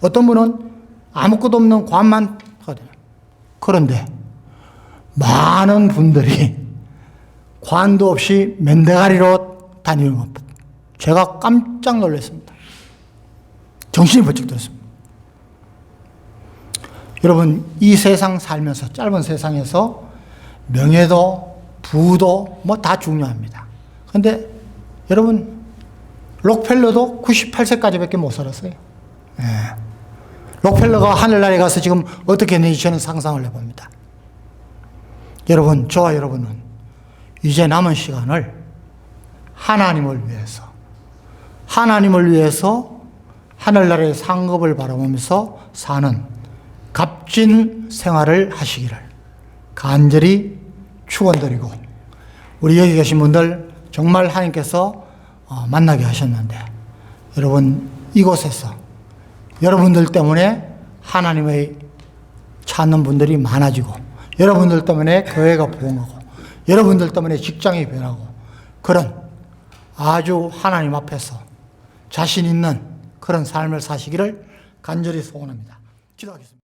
어떤 분은 아무것도 없는 관만 하거든요. 그런데 많은 분들이 관도 없이 맨대가리로 다니는 것, 제가 깜짝 놀랐습니다. 정신이 번쩍 들었습니다. 여러분, 이 세상 살면서, 짧은 세상에서 명예도 부도 뭐 다 중요합니다. 그런데 여러분, 록펠러도 98세까지밖에 못 살았어요. 예. 록펠러가 하늘나라에 가서 지금 어떻게 했는지 저는 상상을 해봅니다. 여러분, 저와 여러분은 이제 남은 시간을 하나님을 위해서 하늘나라의 상급을 바라보면서 사는 값진 생활을 하시기를 간절히 축원드리고, 우리 여기 계신 분들 정말 하나님께서 만나게 하셨는데, 여러분, 이곳에서 여러분들 때문에 하나님의 찾는 분들이 많아지고, 여러분들 때문에 교회가 부흥하고, 여러분들 때문에 직장이 변하고, 그런 아주 하나님 앞에서 자신 있는 그런 삶을 사시기를 간절히 소원합니다. 기도하겠습니다.